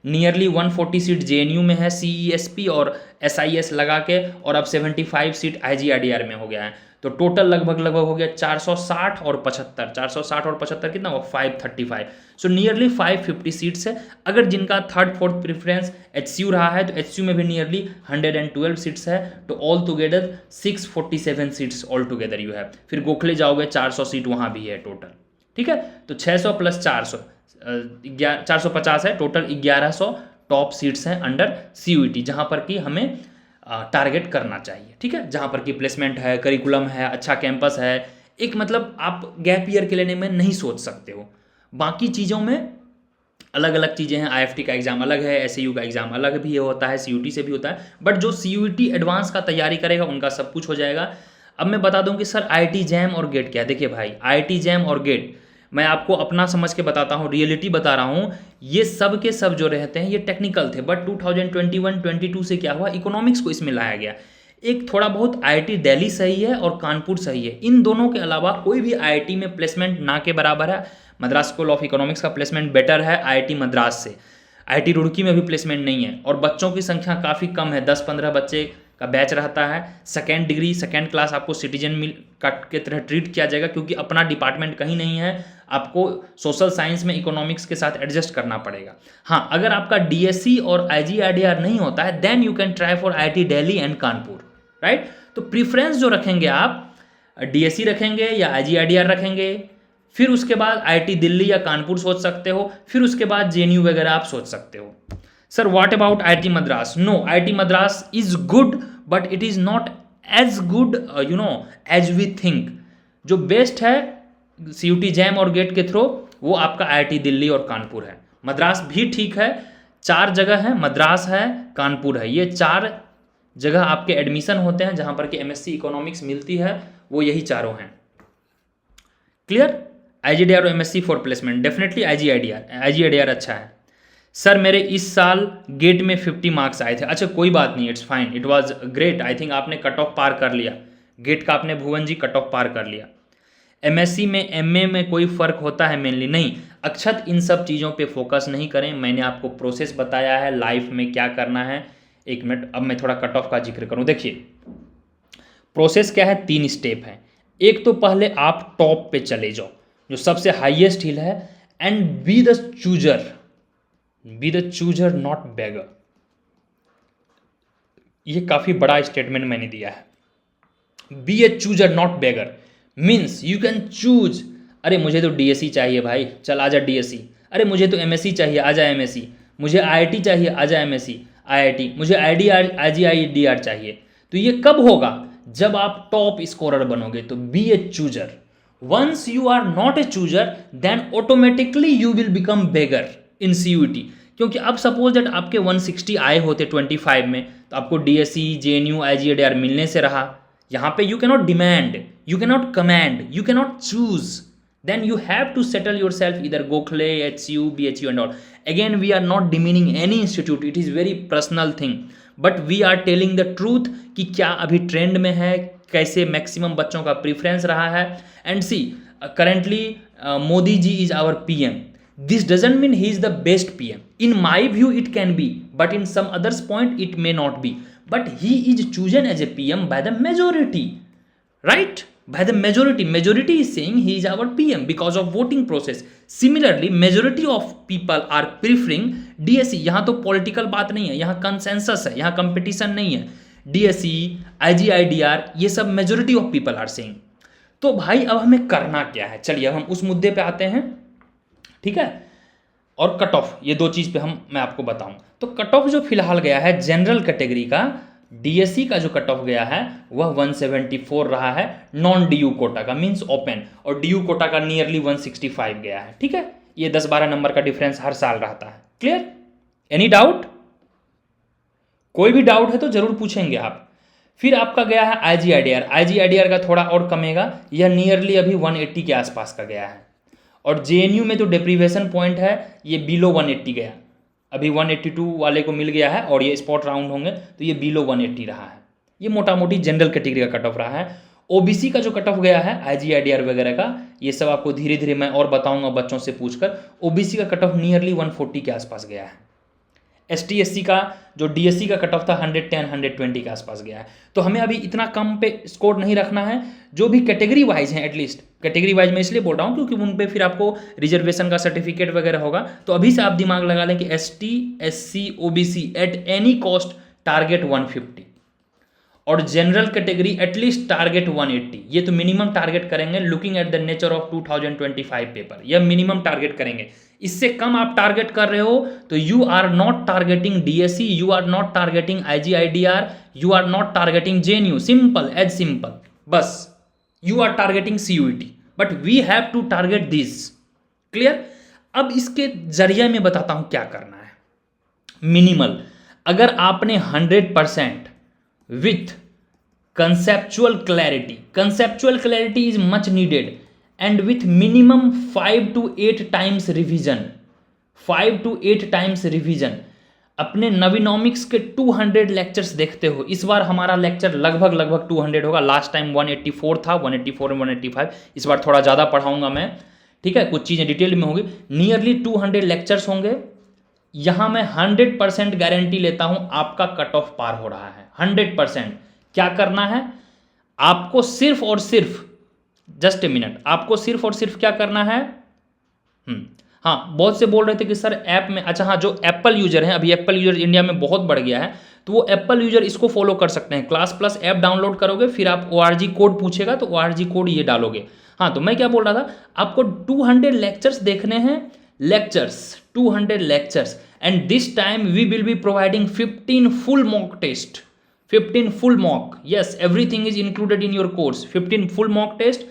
नियरली 140 सीट जेएनयू में है, सीईएसपी और एसआईएस लगा के, और अब 75 सीट आईजीआईडीआर में हो गया है। तो टोटल लगभग हो गया 460 और 75, 460 और 75 कितना हुआ 535, सो नियरली 550 सीट्स है। अगर जिनका थर्ड फोर्थ प्रेफरेंस एचसीयू रहा है तो एचसीयू में भी नियरली 112 सीट्स है, तो all together 647 seats all together you है। फिर गोखले जाओगे 400 सीट वहाँ भी है टोटल, ठीक है। तो 600 प्लस 400 450 है टोटल, 1100 टॉप सीट्स हैं अंडर सीयूईटी, जहाँ पर कि हमें टारगेट करना चाहिए, ठीक है। जहाँ पर कि प्लेसमेंट है, करिकुलम है, अच्छा कैंपस है, एक मतलब आप गैप ईयर के लेने में नहीं सोच सकते हो। बाकी चीज़ों में अलग अलग चीज़ें हैं, आईएफटी का एग्जाम अलग है, एसएयू का एग्जाम अलग भी होता है, सीयूटी से भी होता है, बट जो सीयूटी एडवांस का तैयारी करेगा उनका सब कुछ हो जाएगा। अब मैं बता दूं कि सर आईआईटी जैम और गेट क्या है। देखिए भाई, आईआईटी जैम और गेट मैं आपको अपना समझ के बताता हूँ, रियलिटी बता रहा हूँ, ये सब के सब जो रहते हैं ये टेक्निकल थे, बट 2021-22 से क्या हुआ, इकोनॉमिक्स को इसमें लाया गया। एक थोड़ा बहुत आईआईटी दिल्ली सही है और कानपुर सही है, इन दोनों के अलावा कोई भी आईआईटी में प्लेसमेंट ना के बराबर है। मद्रास स्कूल ऑफ इकोनॉमिक्स का प्लेसमेंट बेटर है आईआईटी मद्रास से, आईआईटी रुड़की में भी प्लेसमेंट नहीं है, और बच्चों की संख्या काफ़ी कम है, 10-15 बच्चे का बैच रहता है। सेकेंड डिग्री सेकेंड क्लास आपको सिटीजन मिल के तरह ट्रीट किया जाएगा, क्योंकि अपना डिपार्टमेंट कहीं नहीं है, आपको सोशल साइंस में इकोनॉमिक्स के साथ एडजस्ट करना पड़ेगा। हाँ, अगर आपका डीएससी और आईजीआईडीआर नहीं होता है, then you can try for IIT Delhi and Kanpur, right. तो प्रीफरेंस जो रखेंगे आप, डीएससी रखेंगे या आईजीआईडीआर रखेंगे, फिर उसके बाद आईआईटी दिल्ली या कानपुर सोच सकते हो, फिर उसके बाद जेएनयू वगैरह आप सोच सकते हो। Sir what about IIT Madras? No, IIT Madras is good but it is not as good as we think. जो बेस्ट है सीयूटी जैम और गेट के थ्रू, वो आपका आईआईटी दिल्ली और कानपुर है। मद्रास भी ठीक है, 4 जगह है, मद्रास है, कानपुर है, ये 4 जगह आपके एडमिशन होते हैं जहां पर कि एमएससी इकोनॉमिक्स मिलती है, वो यही चारों हैं। क्लियर? आईजीआईडीआर और MSc for placement, definitely IGIDR अच्छा है। सर मेरे इस साल गेट में 50 मार्क्स आए थे। अच्छा कोई बात नहीं, it's fine, it was great, I think आपने कट ऑफ पार कर लिया, गेट का आपने भुवन जी कट ऑफ पार कर लिया। एमएससी में एमए में कोई फ़र्क होता है? मेनली नहीं। अक्षत इन सब चीज़ों पे फोकस नहीं करें, मैंने आपको प्रोसेस बताया है लाइफ में क्या करना है। एक मिनट, अब मैं थोड़ा कट ऑफ का जिक्र करूँ। देखिए प्रोसेस क्या है, 3 स्टेप है। एक तो पहले आप टॉप पे चले जाओ, जो सबसे हाईएस्ट हिल है, and be the chooser not beggar. ये काफ़ी बड़ा स्टेटमेंट मैंने दिया है। Be a chooser not beggar means you can choose, अरे मुझे तो डीएससी चाहिए भाई, चल आजा डीएससी, अरे मुझे तो एमएससी चाहिए, आजा एमएससी, मुझे आईआईटी चाहिए, आजा एमएससी आईआईटी, मुझे आईजीआईडीआर चाहिए। तो ये कब होगा? जब आप टॉप स्कोरर बनोगे। तो be a chooser. Once you are not a chooser, then automatically you will become beggar in CUT. क्योंकि अब सपोज दैट आपके 160 आए होते 25 में, तो आपको डीएससी जेएनयू आईजीआईडीआर मिलने से रहा। यहाँ पे you cannot demand, you cannot command, you cannot choose, then you have to settle yourself either Gokhale, HCU, BHU and all. Again we are not demeaning any institute, it is very personal thing, but we are telling the truth कि क्या अभी trend में है, कैसे maximum बच्चों का preference रहा है। And see currently Modi ji is our PM, this doesn't mean he is the best PM. In my view it can be, but in some others point it may not be, but he is chosen as a PM by the majority, right? By the majority is saying he is our PM because of voting process. Similarly majority of people are preferring DSC. यहाँ तो political बात नहीं है, यहाँ consensus है, यहाँ competition नहीं है। DSE, IGIDR, ये सब majority of people are saying. तो भाई अब हमें करना क्या है, चलिए अब हम उस मुद्दे पे आते हैं, ठीक है। और कट ऑफ, ये दो चीज़ पे मैं आपको बताऊं। तो कट ऑफ जो फिलहाल गया है जनरल कैटेगरी का, DSE का जो कट ऑफ गया है वह 174 रहा है नॉन DU कोटा का, मींस ओपन, और DU कोटा का नियरली 165 गया है, ठीक है। ये 10-12 नंबर का डिफरेंस हर साल रहता है। क्लियर? Any doubt? कोई भी डाउट है तो जरूर पूछेंगे आप। फिर आपका गया है IGIDR का थोड़ा और कमेगा, यह नियरली अभी 180 के आसपास का गया है। और JNU में जो डेप्रीवेशन पॉइंट है ये बिलो 180 गया, अभी 182 वाले को मिल गया है, और ये स्पॉट राउंड होंगे तो ये बिलो 180 रहा है। ये मोटा मोटी जनरल कैटेगरी का कट ऑफ रहा है। OBC का जो कट ऑफ गया है IGIDR वगैरह का, ये सब आपको धीरे धीरे मैं और बताऊंगा बच्चों से पूछकर। OBC का कट ऑफ नियरली 140 के आसपास गया है। ST/SC का जो DSE का कट ऑफ था 110-120 के आसपास गया है। तो हमें अभी इतना कम पे स्कोर नहीं रखना है। जो भी कैटेगरी वाइज हैं, एटलीस्ट कैटेगरी वाइज मैं इसलिए बोल रहा हूँ क्योंकि उन पे फिर आपको रिजर्वेशन का सर्टिफिकेट वगैरह होगा। तो अभी से आप दिमाग लगा लें कि ST/SC OBC at any cost target 150, और जनरल कैटेगरी एटलीस्ट टारगेट 180। ये तो मिनिमम टारगेट करेंगे looking at the nature of 2025 paper, यह मिनिमम टारगेट करेंगे। इससे कम आप टारगेट कर रहे हो तो you are not targeting DSE, you are not targeting IGIDR, you are not targeting JNU, simple as simple, बस you are targeting CUET, but we have to target this. Clear? अब इसके जरिए मैं बताता हूं क्या करना है। मिनिमल, अगर आपने 100% with conceptual clarity is much needed, and with minimum 5 to 8 times revision अपने नवीनॉमिक्स के 200 लेक्चर्स देखते हो। इस बार हमारा लेक्चर लगभग 200 होगा। लास्ट टाइम 184 था, 184 और 185। इस बार थोड़ा ज़्यादा पढ़ाऊंगा मैं, ठीक है, कुछ चीज़ें डिटेल में होगी। नियरली 200 लेक्चर्स होंगे। यहां मैं 100% गारंटी लेता हूं आपका कट ऑफ पार हो रहा है 100%। क्या करना है आपको? सिर्फ और सिर्फ, जस्ट ए मिनट, आपको सिर्फ और सिर्फ क्या करना है? हाँ, बहुत से बोल रहे थे कि सर ऐप में, अच्छा हाँ, जो एप्पल यूजर हैं, अभी एप्पल यूजर इंडिया में बहुत बढ़ गया है, तो वो एप्पल यूजर इसको फॉलो कर सकते हैं। क्लास प्लस ऐप डाउनलोड करोगे, फिर आप ORG कोड पूछेगा तो ORG कोड ये डालोगे। हाँ, तो मैं क्या बोल रहा था, आपको 200 लेक्चर्स देखने हैं, 200 lectures, and this time we will be providing 15 full mock test, 15 full mock, yes, everything is included in your course, 15 full mock test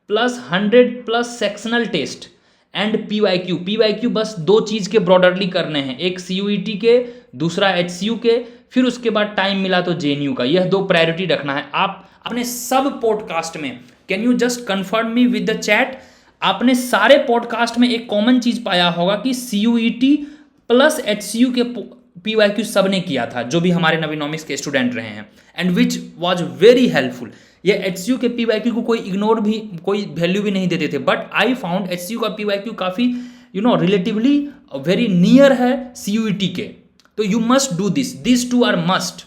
plus 100 plus sectional test and PYQ बस दो चीज के ब्रॉडरली करने हैं, एक CUET के, दूसरा HCU के, फिर उसके बाद टाइम मिला तो JNU का। यह दो प्रायोरिटी रखना है। आप अपने सब पॉडकास्ट में, can you just confirm me with the chat, आपने सारे पॉडकास्ट में एक कॉमन चीज पाया होगा कि CUET प्लस HCU के PYQ सबने किया था, जो भी हमारे नवीनॉमिक्स के स्टूडेंट रहे हैं, and which was very helpful. ये HCU के PYQ को कोई इग्नोर भी, कोई वैल्यू भी नहीं देते थे, बट आई फाउंड HCU का PYQ काफ़ी रिलेटिवली वेरी नियर है CUET के। तो you must do this two are must.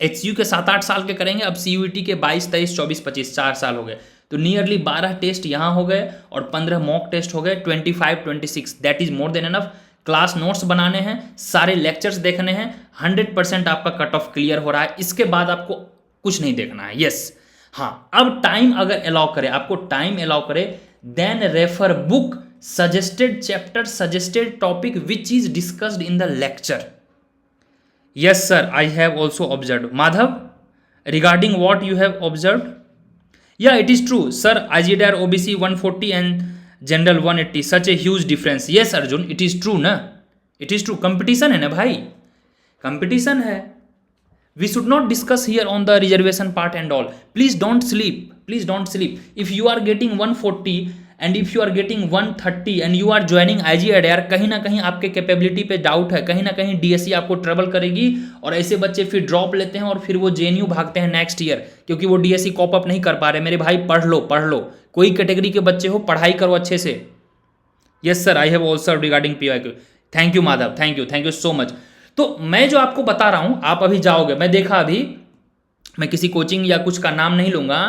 HCU के 7-8 साल के करेंगे, अब CUET के 22, 23, 24, 25 4 साल हो गए, तो नियरली 12 टेस्ट यहाँ हो गए और 15 मॉक टेस्ट हो गए, 25, 26, that is more than enough. Class notes बनाने हैं, सारे लेक्चर्स देखने हैं, 100% आपका कट ऑफ क्लियर हो रहा है। इसके बाद आपको कुछ नहीं देखना है। यस, हाँ, अब टाइम अगर अलाउ करे, आपको टाइम अलाउ करे, then refer book, suggested chapter, suggested topic which is discussed in the lecture. Yes sir, I have also observe. Madhav, regarding what you have observe? या it is true sir, IGDR OBC 140 and general 180, such a huge difference. Yes Arjun, it is true ना, it is true. Competition है ना भाई, competition है। We should not discuss here on the reservation part and all. Please don't sleep, please don't sleep. If you are getting 140 and if you are getting 130 and you are joining IGDR, कहीं ना कहीं आपके capability पे doubt है, कहीं ना कहीं DSE आपको ट्रबल करेगी, और ऐसे बच्चे फिर ड्रॉप लेते हैं और फिर वो JNU भागते हैं नेक्स्ट ईयर, क्योंकि वो DSE कॉप अप नहीं कर पा रहे। मेरे भाई पढ़ लो, पढ़ लो, कोई कैटेगरी के बच्चे हो, पढ़ाई करो अच्छे से। Yes sir, I have also regarding PYQ। Thank you Madhav, thank you so much. तो मैं जो आपको बता रहा हूं, आप अभी जाओगे, मैं देखा अभी, मैं किसी कोचिंग या कुछ का नाम नहीं लूंगा,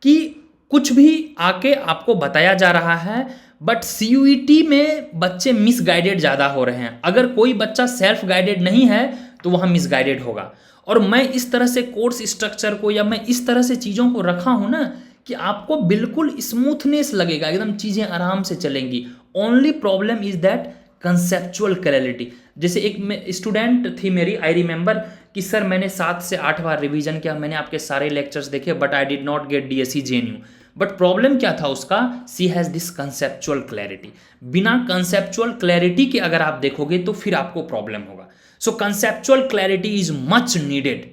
कि कुछ भी आके आपको बताया जा रहा है, बट CUET में बच्चे मिसगाइडेड ज़्यादा हो रहे हैं। अगर कोई बच्चा सेल्फ गाइडेड नहीं है तो वहाँ मिसगाइडेड होगा। और मैं इस तरह से कोर्स स्ट्रक्चर को या मैं इस तरह से चीज़ों को रखा हूँ ना कि आपको बिल्कुल स्मूथनेस लगेगा, एकदम चीज़ें आराम से चलेंगी। Only problem is that conceptual clarity. जैसे एक स्टूडेंट थी मेरी, आई रिमेंबर कि सर मैंने 7 से 8 बार रिवीजन किया, मैंने आपके सारे लेक्चर्स देखे, but I did not get DSE JNU। But problem क्या था उसका, she has this conceptual clarity. बिना कंसेप्चुअल क्लैरिटी के अगर आप देखोगे तो फिर आपको प्रॉब्लम होगा। So conceptual clarity is much needed.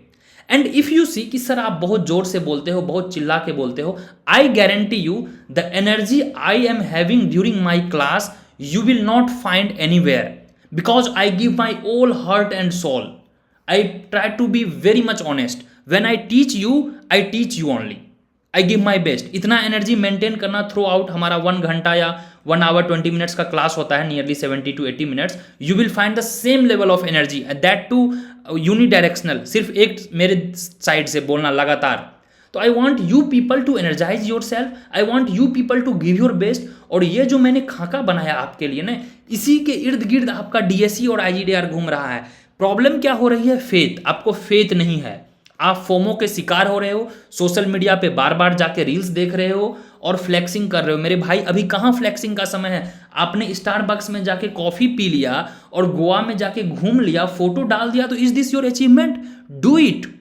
And if you see कि सर आप बहुत जोर से बोलते हो, बहुत चिल्ला के बोलते हो, I guarantee you the energy I am having during my class you will not find anywhere, because I give my all heart and soul. I try to be very much honest. When I teach you, I teach you only. I give my best. इतना energy maintain करना through out हमारा 1 घंटा या 1 our 20 minutes का class होता है, nearly 70 to 80 minutes. You will find the same level of energy, that too unidirectional, सिर्फ एक मेरे साइड से बोलना लगातार। तो I want you people to energize your self, I want you people to give your best. और ये जो मैंने खाका बनाया आपके लिए ना, इसी के इर्द गिर्द आपका DSE और IGDR घूम रहा है। प्रॉब्लम क्या हो रही है, फेथ। आपको फेथ नहीं है, आप फोमो के शिकार हो रहे हो, सोशल मीडिया पे बार बार जाके रील्स देख रहे हो और फ्लेक्सिंग कर रहे हो। मेरे भाई अभी कहाँ फ्लेक्सिंग का समय है, आपने स्टारबक्स में जाके कॉफी पी लिया और गोवा में जाके घूम लिया, फोटो डाल दिया, तो is this your achievement? Do it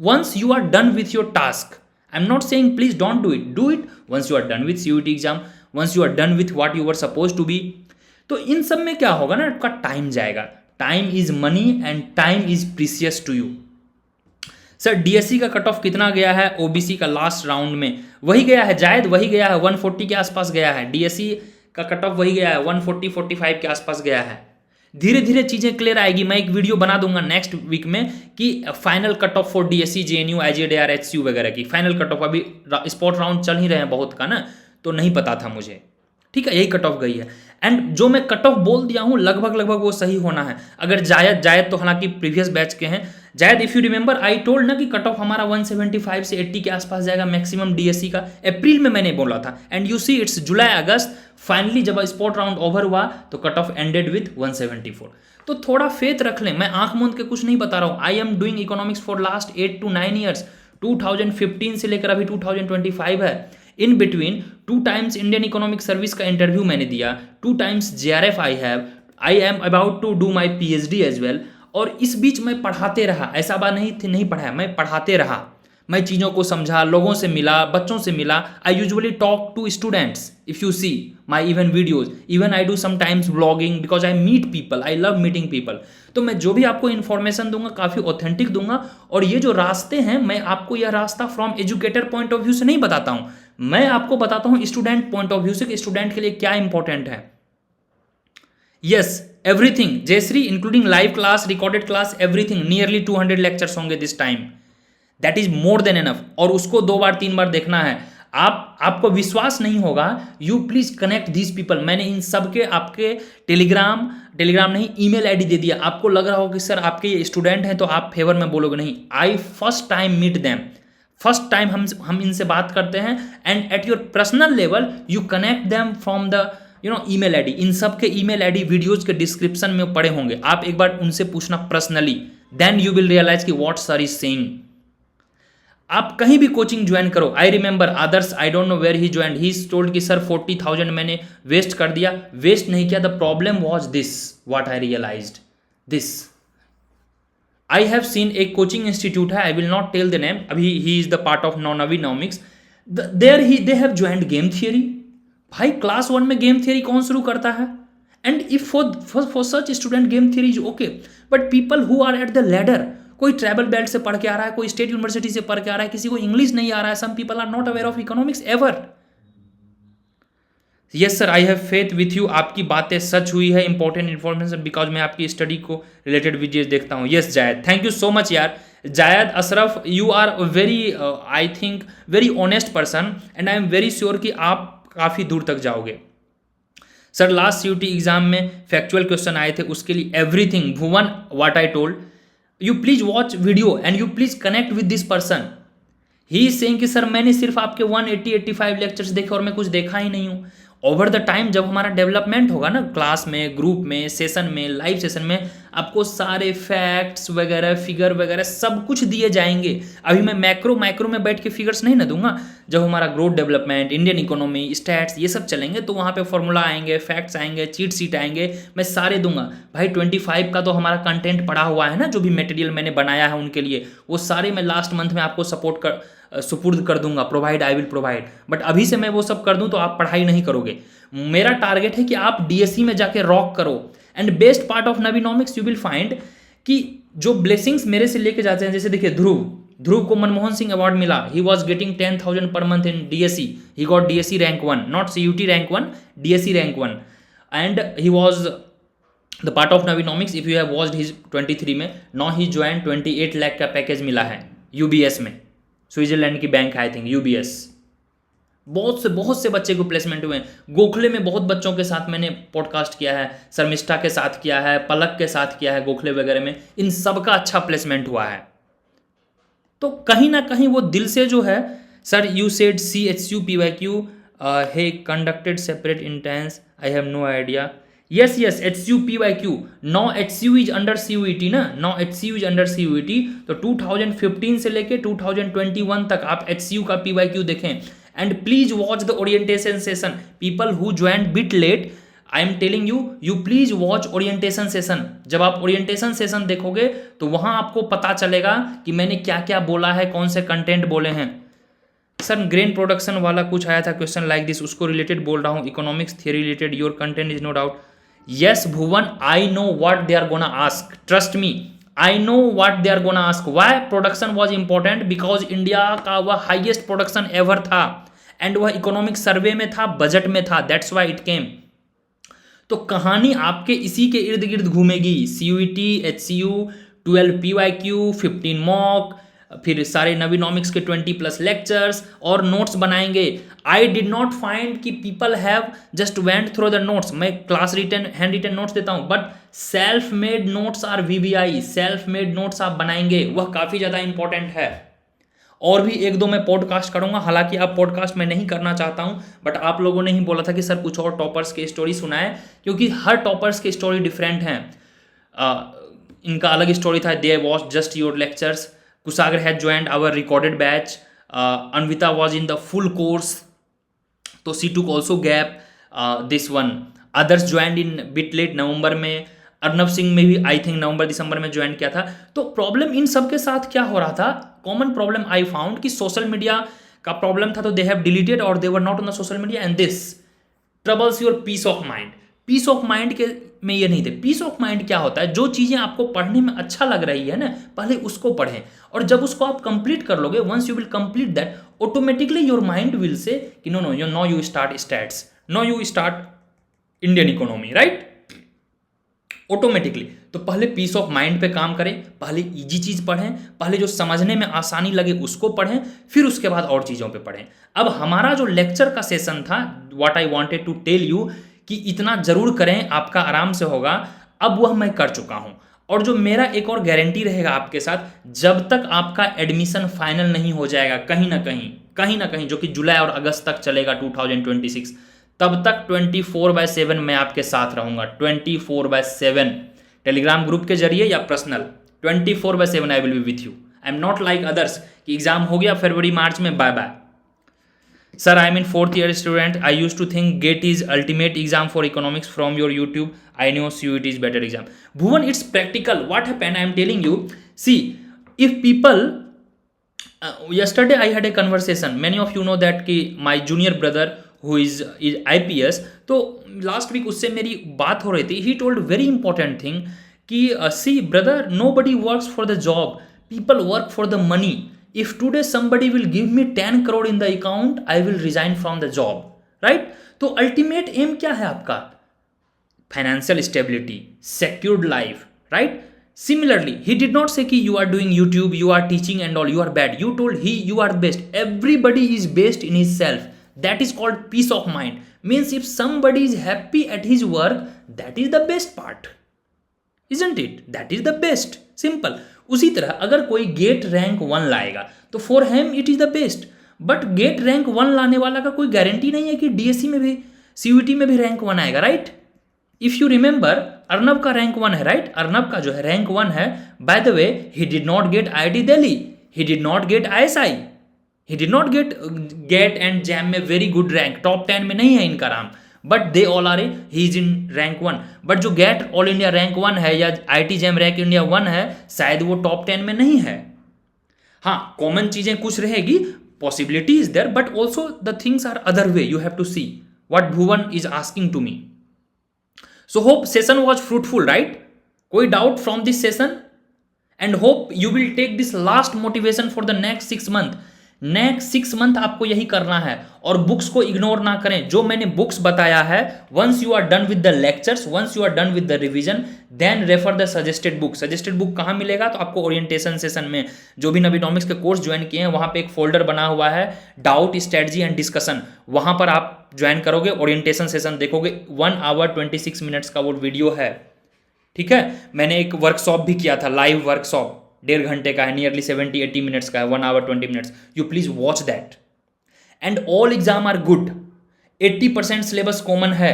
once you are done with your task. I'm not saying please don't do it. Do it once you are done with CUET exam, once you are done with what you were supposed to be. तो इन सब में क्या होगा ना, आपका time जाएगा। Time is money and time is precious to you. Sir DSE का cut off कितना गया है OBC का लास्ट राउंड में? वही गया है जायद, वही गया है 140 के आसपास गया है। DSE का कट ऑफ वही गया है 140-45 के आसपास गया है। धीरे धीरे चीज़ें क्लियर आएगी। मैं एक वीडियो बना दूंगा नेक्स्ट वीक में कि final cut off for DSE JNU IGDR HCU वगैरह की फाइनल कट ऑफ। अभी स्पॉट राउंड चल ही रहे हैं बहुत का ना, तो नहीं पता था मुझे। ठीक है, यही कट ऑफ गई है। एंड जो मैं कट ऑफ बोल दिया हूँ लगभग वो सही होना है। अगर जायद तो हालांकि प्रीवियस बैच के हैं। जायद if you remember I told ना कि कट ऑफ हमारा 175 से 80 के आसपास जाएगा मैक्सिमम DSE का। अप्रैल में मैंने बोला था, and you see it's July August. Finally जब स्पॉट राउंड ओवर हुआ तो कट ऑफ एंडेड विथ 174। तो थोड़ा फेथ रख लें। मैं आंख मूंद के कुछ नहीं बता रहा हूँ। I am doing economics for last 8 to 9 years. 2015 से लेकर अभी 2025 है। In between 2 times Indian economic service का इंटरव्यू मैंने दिया, 2 times JRF I am about to do my PhD as well. और इस बीच मैं पढ़ाते रहा, ऐसा बात नहीं पढ़ाया, मैं पढ़ाते रहा। मैं चीज़ों को समझा, लोगों से मिला, बच्चों से मिला। I usually talk to students if you see my even videos, even I do sometimes vlogging because I meet people, I love meeting people. तो मैं जो भी आपको इन्फॉर्मेशन दूंगा काफ़ी ऑथेंटिक दूंगा। और ये जो रास्ते हैं, मैं आपको यह रास्ता from educator point of view से नहीं बताता हूँ, मैं आपको बताता हूँ स्टूडेंट पॉइंट ऑफ व्यू से कि स्टूडेंट के लिए क्या इंपॉर्टेंट है। Yes, everything Jayashree, including live class, recorded class, everything. Nearly 200 lectures होंगे this time. That is more than enough. और उसको 2 बार 3 बार देखना है। आपको विश्वास नहीं होगा, you please connect these people. मैंने इन सब के आपके टेलीग्राम नहीं, ईमेल ID दे दिया। आपको लग रहा हो कि सर आपके ये स्टूडेंट हैं तो आप फेवर में बोलोगे, नहीं। I first time meet them, first time हम इनसे बात करते हैं। And at your personal level you connect them from the email ID। इन सब के ईमेल ID वीडियोज के डिस्क्रिप्शन में पड़े होंगे, आप एक बार उनसे पूछना personally, then you will realize कि व्हाट सर इज सेइंग। आप कहीं भी कोचिंग ज्वाइन करो। I remember Adarsh, I don't know where he join, he told कि सर 40,000 मैंने वेस्ट कर दिया। वेस्ट नहीं किया, the problem was this, what I realized this. I have seen एक कोचिंग इंस्टीट्यूट है, I will not tell the name, अभी he is the part of Naveenomics. There they have joined game theory. भाई class 1 में game theory कौन शुरू करता है? And if for such student game theory is okay, but people who are at the ladder, कोई travel belt से पढ़ के आ रहा है, कोई स्टेट यूनिवर्सिटी से पढ़ के आ रहा है, किसी को इंग्लिश नहीं आ रहा है, some people are not aware of economics ever. Yes sir, I have faith with you. आपकी बातें सच हुई है, इंपॉर्टेंट इन्फॉर्मेशन, बिकॉज मैं आपकी स्टडी को रिलेटेड वीडियोज देखता हूँ। यस जायद, थैंक यू सो मच यार। Zaid Ashraf, you are very I think very honest person, and I am very sure कि आप काफ़ी दूर तक जाओगे। सर लास्ट CUET एग्जाम में फैक्चुअल क्वेश्चन आए थे, उसके लिए everything Bhuvan what I told, you please watch video and you please connect with this person. He is saying कि सर मैंने सिर्फ आपके 180-85 लेक्चर्स देखे और मैं कुछ देखा ही नहीं हूँ। ओवर द टाइम जब हमारा डेवलपमेंट होगा ना, क्लास में, ग्रुप में, सेशन में, लाइव सेशन में, आपको सारे फैक्ट्स वगैरह फिगर वगैरह सब कुछ दिए जाएंगे। अभी मैं मैक्रो में बैठ के फिगर्स नहीं ना दूंगा। जब हमारा growth development, Indian economy, stats ये सब चलेंगे तो वहाँ पे फॉर्मूला आएंगे, फैक्ट्स आएंगे, चीट शीट आएंगे, मैं सारे दूंगा। भाई 25 का तो हमारा कंटेंट पड़ा हुआ है ना, जो भी मटेरियल मैंने बनाया है उनके लिए, वो सारे मैं लास्ट मंथ में आपको सुपुर्द कर दूंगा, provide, I will provide. But अभी से मैं वो सब कर दूं तो आप पढ़ाई नहीं करोगे। मेरा टारगेट है कि आप डीएससी में जाके रॉक करो। And best part of Naveenomics you will find कि जो ब्लेसिंग्स मेरे से लेके जाते हैं, जैसे देखिए ध्रुव को मनमोहन सिंह अवार्ड मिला, he was getting 10,000 per month in DSC, he got DSC rank 1, not CUT rank 1, DSC rank 1, and he was the part of Naveenomics. If you have watched his 23 में, नाउ ही ज्वाइन 28 लाख का package मिला है UBS में, Switzerland की bank I think UBS. बहुत से बच्चे को प्लेसमेंट हुए हैं। गोखले में बहुत बच्चों के साथ मैंने पॉडकास्ट किया है, शर्मिष्ठा के साथ किया है, पलक के साथ किया है, गोखले वगैरह में, इन सब का अच्छा प्लेसमेंट हुआ है। तो कहीं ना कहीं वो दिल से जो है, sir you said CHU PYQ they conducted separate intense, I have no idea. Yes HCU PYQ, now HCU is under CUET ना, now HCU is under CUET। तो 2015 से लेके 2021 तक आप HCU का PYQ देखें। And please watch the orientation session, people who joined bit late, I am telling you please watch orientation session. जब आप ओरिएंटेशन सेशन देखोगे तो वहां आपको पता चलेगा कि मैंने क्या क्या बोला है, कौन से कंटेंट बोले हैं। सर ग्रेन प्रोडक्शन वाला कुछ आया था क्वेश्चन लाइक दिस, उसको रिलेटेड बोल रहा हूँ, economics theory related, your content is no doubt. Yes Bhuvan, I know what they are gonna ask, trust me, I know what they are gonna ask. Why production was important? Because India का वह highest production ever था and वह economic survey में था, budget में था, that's why it came. तो कहानी आपके इसी के इर्द गिर्द घूमेगी। CUET, HCU, 12 PYQ, 15 मॉक, फिर सारे नवीनॉमिक्स के 20+ लेक्चर्स और नोट्स बनाएंगे। आई डिड नॉट फाइंड कि people have just went through the notes. मैं class written, hand written notes देता हूं, but self made notes are VBI, self made notes आप बनाएंगे, वह काफी ज्यादा इंपॉर्टेंट है। और भी एक दो मैं पॉडकास्ट करूंगा, हालांकि अब पॉडकास्ट मैं नहीं करना चाहता हूं, बट आप लोगों ने ही बोला था कि सर कुछ और टॉपर्स की स्टोरी सुनाए, क्योंकि हर टॉपर्स की स्टोरी डिफरेंट है। इनका अलग स्टोरी था, they watch just your lectures, Kushagra has joined our recorded batch, Anvita was in the full course, तो she took also gap this one, others joined in bit late November में, अर्नब सिंह में भी I think November दिसंबर में join किया था। तो problem in सब के साथ क्या हो रहा था, कॉमन प्रॉब्लम आई फाउंड कि सोशल मीडिया का प्रॉब्लम था, तो दे हैव डिलीटेड और they were not on the social media and this troubles your peace of mind. Peace of mind के में ये नहीं थे। पीस ऑफ माइंड क्या होता है, जो चीजें आपको पढ़ने में अच्छा लग रही है ना, पहले उसको पढ़ें, और जब उसको आप कंप्लीट कर लोगे, once you will complete that, automatically your mind will say कि no you start stats, no you start Indian economy, right, automatically. तो पहले पीस ऑफ माइंड पे काम करें, पहले इजी चीज पढ़ें, पहले जो समझने में आसानी लगे उसको पढ़ें, फिर उसके बाद और चीजों पे पढ़ें। अब हमारा जो लेक्चर का सेशन था, what I wanted to tell you कि इतना जरूर करें, आपका आराम से होगा, अब वह मैं कर चुका हूं। और जो मेरा एक और गारंटी रहेगा आपके साथ, जब तक आपका एडमिशन फाइनल नहीं हो जाएगा कहीं ना कहीं, जो कि जुलाई और अगस्त तक चलेगा 2026, तब तक 24/7 मैं आपके साथ रहूंगा। 24/7 टेलीग्राम ग्रुप के जरिए या personal, 24/7 I will be with you. I am not like others कि एग्जाम हो गया फरवरी मार्च में, bye bye. Sir, I am in 4th year student. I used to think GATE is ultimate exam for economics from your YouTube. I know CUET is better exam. Bhuvan, it's practical. What happened? I am telling you. See, if people, yesterday I had a conversation. Many of you know that कि my junior brother who is IPS. तो last week उससे मेरी बात हो रही थी. He told very important thing कि see brother, nobody works for the job. People work for the money. If today somebody will give me 10 crore in the account, I will resign from the job, right? तो ultimate aim क्या है आपका? Financial stability, secured life, right? Similarly, he did not say कि you are doing YouTube, you are teaching and all, you are bad. You told you are best. Everybody is best in his self. That is called peace of mind. Means if somebody is happy at his work, that is the best part, isn't it? That is the best. Simple. उसी तरह अगर कोई gate rank 1 लाएगा तो for him it is the best, but get rank 1 लाने वाला का कोई गारंटी नहीं है कि डीएससी में भी, सीयूईटी में भी रैंक 1 आएगा, right? If you remember, Arnab का रैंक 1 है, राइट? अर्नब का जो है रैंक 1 है. By the way, he did not get IIT Delhi, he did not get ISI, he did not get GATE and JAM में वेरी गुड रैंक, टॉप 10 में नहीं है इनका नाम, but they all are he is in rank 1. But जो GATE all India rank 1 है या IIT jam rank India 1 है, शायद वो टॉप 10 में नहीं है. हाँ, कॉमन चीजें कुछ रहेगी, possibility is there, but also the things are other way. You have to see what Bhuvan is asking to me. So hope session was fruitful, right? कोई doubt from this session? And hope you will take this last motivation for the next 6 month. Next 6 month आपको यही करना है और books को ignore ना करें. जो मैंने बुक्स बताया है, once you are done with the lectures, once you are done with the revision, then refer the suggested book. Suggested book कहाँ मिलेगा? तो आपको ओरिएंटेशन सेशन में, जो भी नवीनॉमिक्स के कोर्स ज्वाइन किए हैं, वहाँ पे एक फोल्डर बना हुआ है डाउट, स्ट्रेटजी एंड डिस्कशन. वहाँ पर आप ज्वाइन करोगे, ओरिएंटेशन सेशन देखोगे, 1 hour 26 minutes का वो वीडियो है. ठीक है, मैंने एक वर्कशॉप भी किया था, लाइव वर्कशॉप, 1.5 घंटे का है, नियरली 70-80 minutes का है, 1 hour 20 minutes. You please watch that. And all exam are good. 80% syllabus common है.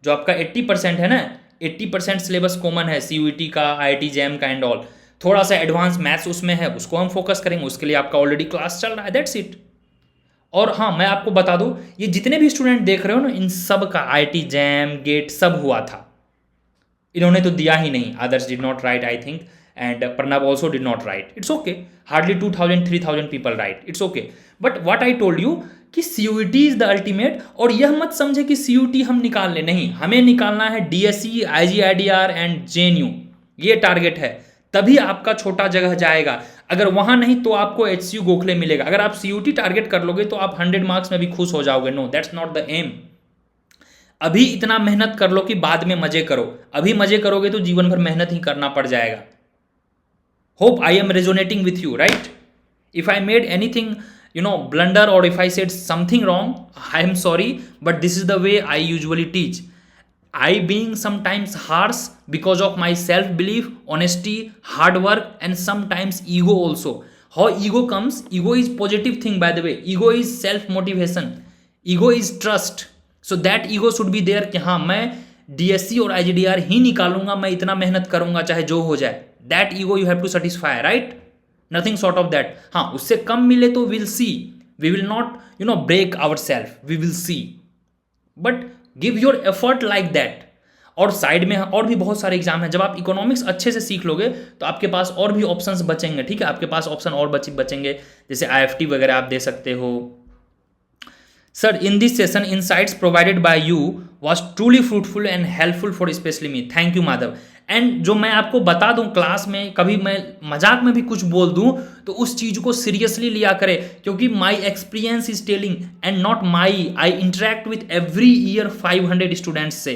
जो आपका 80% है ना, 80% सिलेबस कॉमन है, CUET का, IIT जैम का एंड ऑल. थोड़ा सा एडवांस मैथ्स उसमें है, उसको हम फोकस करेंगे, उसके लिए आपका ऑलरेडी क्लास चल रहा है, दैट्स इट. और हाँ, मैं आपको बता दूं, ये जितने भी स्टूडेंट देख रहे हो ना, इन सब का IIT जैम, गेट सब हुआ था. इन्होंने तो दिया ही नहीं. Others did not right, I think, and Pranav also did not write. It's okay. Hardly 2,000-3,000 people write. It's okay. But what I told you कि CUET is the ultimate. और यह मत समझे कि CUET हम निकाल ले, नहीं, हमें निकालना है DSE, IGIDR एंड JNU. ये टारगेट है. तभी आपका छोटा जगह जाएगा. अगर वहां नहीं तो आपको HCU गोखले मिलेगा. अगर आप CUET टारगेट कर लोगे तो आप 100 मार्क्स में भी खुश हो जाओगे. No, that's not the aim. अभी इतना मेहनत कर लो कि बाद में मजे करो. अभी मजे करोगे तो जीवन भर मेहनत ही करना पड़ जाएगा. Hope I am resonating with you, right? If I made anything, blunder, or if I said something wrong, I am sorry, but this is the way I usually teach. I being sometimes harsh because of my self-belief, honesty, hard work, and sometimes ego also. How ego comes? Ego is positive thing, by the way. Ego is self-motivation. Ego is trust. So that ego should be there कि हाँ, मैं DSC और IGDR ही निकालूंगा, मैं इतना मेहनत करूंगा चाहे जो हो जाए. That ego you have to satisfy, right? Nothing short of that. हाँ, उससे कम मिले तो we'll see. We will not, break ourselves. We will see. But give your effort like that. और साइड में और भी बहुत सारे एग्जाम हैं. जब आप इकोनॉमिक्स अच्छे से सीख लोगे तो आपके पास और भी ऑप्शंस बचेंगे. ठीक है, आपके पास ऑप्शन और बचेंगे, जैसे IFT वगैरह आप दे सकते हो. Sir, in this session, insights provided by you was truly fruitful and helpful for especially me. Thank you, Madhav. And जो मैं आपको बता दूं क्लास में, कभी मैं मजाक में भी कुछ बोल दूं तो उस चीज को सीरियसली लिया करे, क्योंकि my experience is telling and not my. I interact with every year 500 students से.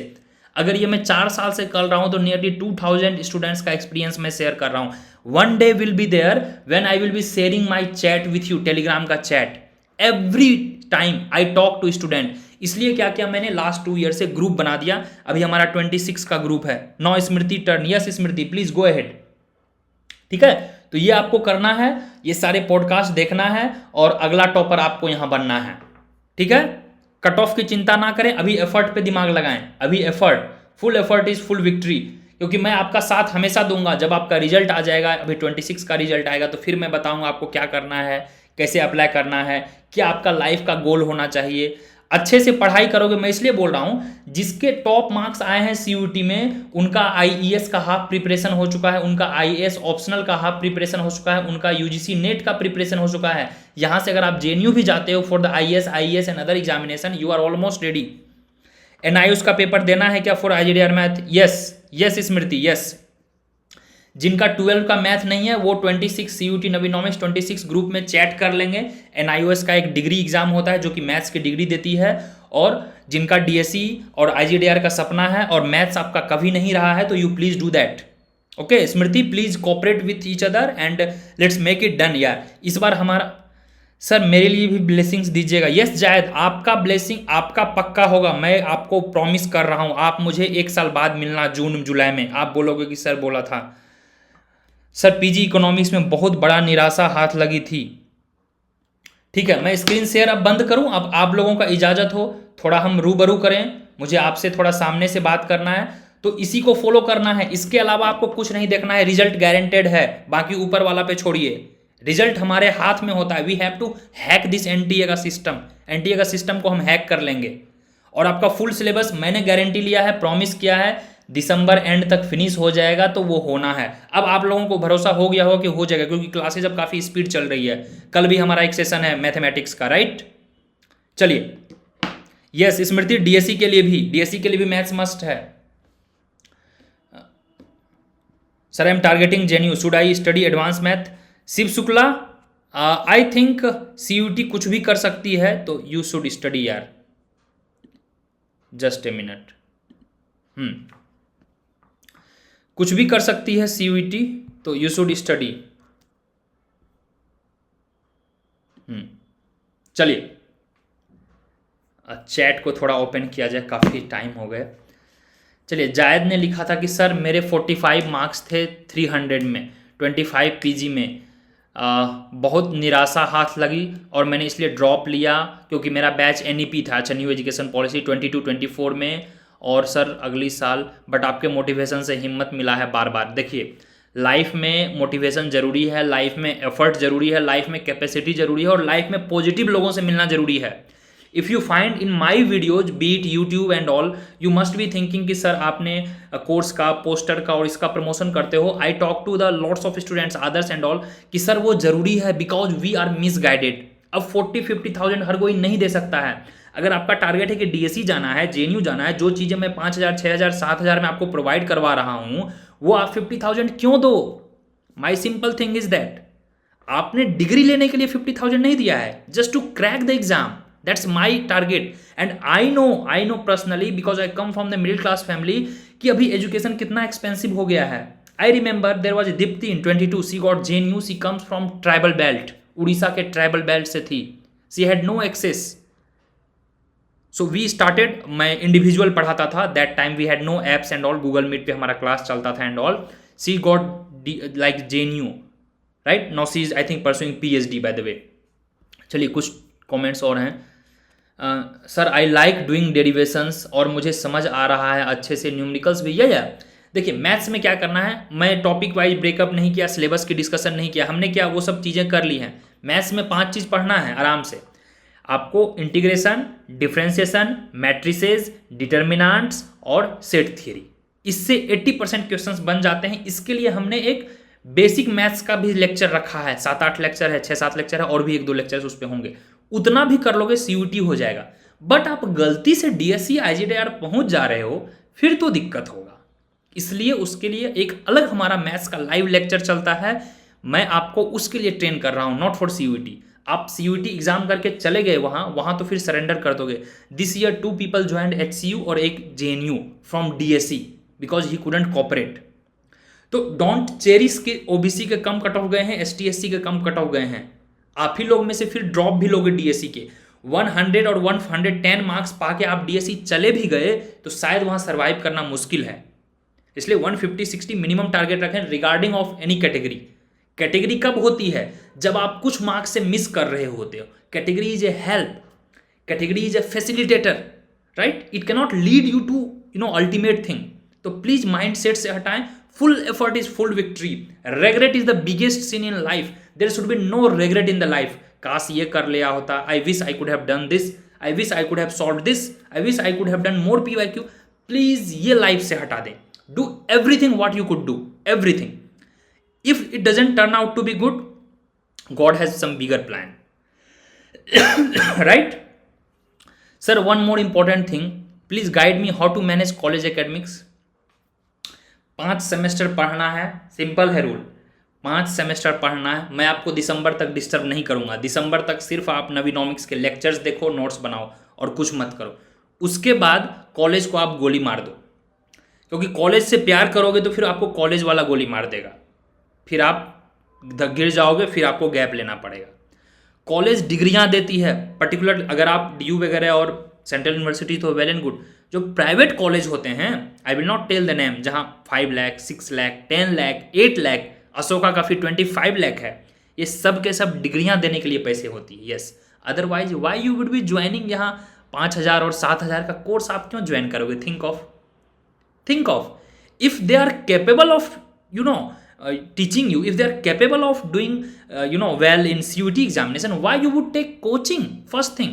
अगर ये मैं 4 साल से कर रहा हूं तो नियरली 2000 स्टूडेंट्स का एक्सपीरियंस मैं शेयर कर रहा हूं. One day will be there when I will be sharing my chat with you, Telegram का chat. Every time I talk to student. इसलिए क्या किया मैंने, लास्ट 2 ईयर से ग्रुप बना दिया. अभी हमारा 26 का ग्रुप है. Now Smriti turn. Yes Smriti, please go ahead. ठीक है, तो ये आपको करना है, ये सारे पॉडकास्ट देखना है और अगला टॉपर आपको यहां बनना है. ठीक है, कट ऑफ की चिंता ना करें, अभी एफर्ट पे दिमाग लगाएं. अभी effort, full effort is full victory. क्योंकि मैं आपका साथ हमेशा दूंगा. जब आपका रिजल्ट आ जाएगा, अभी 26 का रिजल्ट आएगा, तो फिर मैं बताऊंगा आपको क्या करना है, कैसे अप्लाई करना है, क्या आपका लाइफ का गोल होना चाहिए. अच्छे से पढ़ाई करोगे. मैं इसलिए बोल रहा हूं, जिसके टॉप मार्क्स आए हैं CUET में, उनका IES का हाफ प्रिपरेशन हो चुका है, उनका IAS ऑप्शनल का हाफ प्रिपरेशन हो चुका है, उनका UGC नेट का प्रिपरेशन हो चुका है. यहां से अगर आप JNU भी जाते हो for the IES and other examination, you are almost ready. NIOS का पेपर देना है क्या for IGDR math? Yes Smriti, yes. जिनका 12 का मैथ नहीं है वो 26 CUET नवीनॉमिक्स 26 ग्रुप में चैट कर लेंगे. NIOS का एक डिग्री एग्जाम होता है जो कि मैथ्स की डिग्री देती है. और जिनका DSE और IGDR का सपना है और मैथ्स आपका कभी नहीं रहा है, तो you please do that. Okay Smriti, please cooperate with each other and let's make it done यार. इस बार हमारा सर मेरे लिए भी ब्लेसिंग्स दीजिएगा. यस जायद, आपका ब्लेसिंग आपका पक्का होगा, मैं आपको प्रॉमिस कर रहा हूं. आप मुझे 1 साल बाद मिलना, जून जुलाई में. आप बोलोगे कि सर बोला था. सर PG इकोनॉमिक्स में बहुत बड़ा निराशा हाथ लगी थी. ठीक है, मैं स्क्रीन शेयर अब बंद करूं. अब आप लोगों का इजाजत हो, थोड़ा हम रूबरू करें. मुझे आपसे थोड़ा सामने से बात करना है. तो इसी को फॉलो करना है, इसके अलावा आपको कुछ नहीं देखना है। रिजल्ट गारंटेड है, बाकी ऊपर वाला पे छोड़िए, रिजल्ट हमारे हाथ में होता है। We have to hack this NTA का सिस्टम, एनटीए का सिस्टम को हम हैक कर लेंगे। और आपका फुल सिलेबस मैंने गारंटी लिया है, प्रॉमिस किया है, दिसंबर एंड तक फिनिश हो जाएगा, तो वो होना है। अब आप लोगों को भरोसा हो गया हो कि हो जाएगा, क्योंकि क्लासेज अब काफ़ी स्पीड चल रही है। कल भी हमारा एक सेशन है मैथमेटिक्स का, राइट। चलिए, यस स्मृति, डीएससी के लिए भी मैथ्स मस्ट है। Sir I am targeting JNU, should I study advance math? Shiv Shukla, I think CUT कुछ भी कर सकती है, तो यू शुड स्टडी यार। Just a minute. कुछ भी कर सकती है सीयूटी, तो यू शुड स्टडी। चलिए, चैट को थोड़ा ओपन किया जाए, काफ़ी टाइम हो गया। चलिए, जायद ने लिखा था कि सर मेरे 45 मार्क्स थे 300 में, 25 पीजी में, बहुत निराशा हाथ लगी और मैंने इसलिए ड्रॉप लिया, क्योंकि मेरा बैच एनईपी था, अच्छा न्यू एजुकेशन पॉलिसी 22-24 में, और सर अगली साल। बट आपके मोटिवेशन से हिम्मत मिला है बार बार। देखिए, लाइफ में मोटिवेशन ज़रूरी है, लाइफ में एफर्ट ज़रूरी है, लाइफ में कैपेसिटी ज़रूरी है, और लाइफ में पॉजिटिव लोगों से मिलना ज़रूरी है। If you find in my videos beat YouTube and all, you must be thinking कि सर आपने कोर्स का, पोस्टर का और इसका प्रमोशन करते हो। I talk to the lots of students, others and all, कि सर वो जरूरी है, बिकॉज वी आर मिसगाइडेड। अब 40-50,000 हर कोई नहीं दे सकता है। अगर आपका टारगेट है कि डीएससी जाना है, जेएनयू जाना है, जो चीज़ें मैं 5,000, 6,000, 7,000 में आपको प्रोवाइड करवा रहा हूँ, वो आप 50,000 क्यों दो? My simple thing is that आपने डिग्री लेने के लिए 50,000 नहीं दिया है, just to crack the exam. That's my target and I know personally, because I come from the middle class family, कि अभी एजुकेशन कितना एक्सपेंसिव हो गया है। I remember there was Deepti in 22, she got JNU, she comes from tribal belt, Orissa के tribal belt से थी, she had no access. So we started, मैं इंडिविजुअल पढ़ाता था, that time we had no apps and all, Google Meet पे हमारा class चलता था and all. She got like JNU, right now she is I think pursuing PhD by the way. चलिए, कुछ comments और हैं। Sir I like doing derivations, और मुझे समझ आ रहा है अच्छे से न्यूमेरिकल्स भी। या देखिए, मैथ्स में क्या करना है, मैं टॉपिक वाइज ब्रेकअप नहीं किया, सिलेबस की डिस्कशन नहीं किया, हमने क्या वो सब चीज़ें कर ली हैं। मैथ्स में 5 चीज़ पढ़ना है आराम से आपको, इंटीग्रेशन, डिफरेंशिएशन, मैट्रिसेस, डिटर्मिनेंट्स और सेट थ्योरी। इससे 80% क्वेश्चंस बन जाते हैं। इसके लिए हमने एक बेसिक मैथ्स का भी लेक्चर रखा है, 7-8 लेक्चर है, 6-7 लेक्चर है, और भी 1-2 लेक्चर उस पर होंगे। उतना भी कर लोगे सीयूटी हो जाएगा। बट आप गलती से डीएससी आईजीडीआर पहुंच जा रहे हो, फिर तो दिक्कत होगा। इसलिए उसके लिए एक अलग हमारा मैथ्स का लाइव लेक्चर चलता है, मैं आपको उसके लिए ट्रेन कर रहा हूं, नॉट फॉर सीयूटी। आप सीयूटी एग्जाम करके चले गए वहां तो फिर सरेंडर कर दोगे। This year 2 people joined HCU और एक JNU from DSC, because he couldn't cooperate. तो डोंट चेरिश के ओबीसी के कम कट ऑफ गए हैं, एसटीएससी के कम कट ऑफ गए हैं, आप ही लोग में से फिर ड्रॉप भी लोगे डीएससी के। 100 और 110 मार्क्स पाके आप डीएससी चले भी गए तो शायद वहां सर्वाइव करना मुश्किल है। इसलिए 150-60 मिनिमम टारगेट रखें regarding of any category. Category कब होती है? जब आप कुछ मार्क्स से मिस कर रहे होते हो। Category is a help, category is a facilitator, right? It cannot lead you to ultimate thing. तो प्लीज माइंड सेट से हटाएं, full effort is full victory. Regret is the biggest sin in life, there should be no regret in the life. काश ये कर लिया होता, I wish I could have done this, I wish I could have solved this, I wish I could have done more PYQ. Please ये life से हटा दें। Do everything what you could do, everything. If it doesn't turn out to be good, God has some bigger plan. Right? Sir, one more important thing. Please guide me how to manage college academics. 5 semester पढ़ना है, simple है rule. 5 semester पढ़ना है। मैं आपको दिसंबर तक disturb नहीं करूंगा। दिसंबर तक सिर्फ आप नवीनॉमिक्स के लेक्चर्स देखो, नोट्स बनाओ और कुछ मत करो। उसके बाद कॉलेज को आप गोली मार दो, क्योंकि कॉलेज से प्यार करोगे तो फिर आपको कॉलेज वाला गोली मार देगा, फिर आप गिर जाओगे, फिर आपको गैप लेना पड़ेगा। कॉलेज डिग्रियां देती है पर्टिकुलर, अगर आप डीयू वगैरह और सेंट्रल यूनिवर्सिटी तो वेल एंड गुड। जो प्राइवेट कॉलेज होते हैं, I will not tell the name, जहां 5 लाख, 6 लाख, 10 लाख, 8 लाख, अशोका का फिर 25 लाख है, ये सब के सब डिग्रियां देने के लिए पैसे होती है। Yes, otherwise why you would be joining यहाँ 5,000 और 7,000 का कोर्स आप क्यों ज्वाइन करोगे? Think of, Think of, if they are capable of, teaching you, if they are capable of doing, well in CUT examination, why you would take coaching? First thing,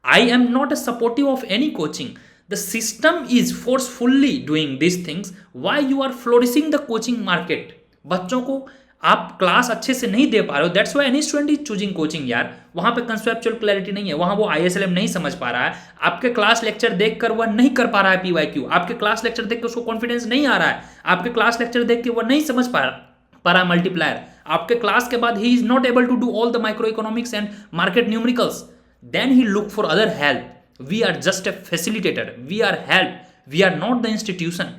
I am not a supportive of any coaching. The system is forcefully doing these things. Why you are flourishing the coaching market? बच्चों को आप class अच्छे से नहीं दे पा रहे हो, that's why any student is choosing coaching यार. वहां पे कंसेप्चुअल क्लैरिटी नहीं है, वहां वो ISLM नहीं समझ पा रहा है, आपके क्लास लेक्चर देखकर वह नहीं कर पा रहा है PYQ, आपके क्लास लेक्चर देख के उसको कॉन्फिडेंस नहीं आ रहा है, आपके क्लास लेक्चर देख के वह नहीं समझ पा रहा है मल्टीप्लायर, आपके क्लास के बाद he is not able to do all the micro economics and market numericals, then he look for other help. We are just a facilitator, we are help, we are not the institution.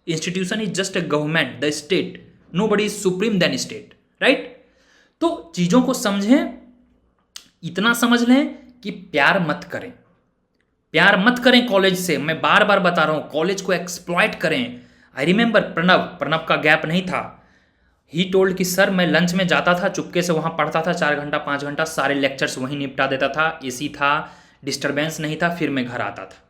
Institution is just a government, the state. Nobody is supreme than state, right? तो चीजों को समझें, इतना समझ लें कि प्यार मत करें, प्यार मत करें कॉलेज से. मैं बार बार बता रहा हूं, कॉलेज को एक्सप्लॉइट करें. आई रिमेंबर प्रणव का गैप नहीं था. ही टोल्ड कि सर मैं लंच में जाता था, चुपके से वहाँ पढ़ता था 4 घंटा 5 घंटा, सारे लेक्चर्स वहीं निपटा देता था, AC था, डिस्टर्बेंस नहीं था, फिर मैं घर आता था.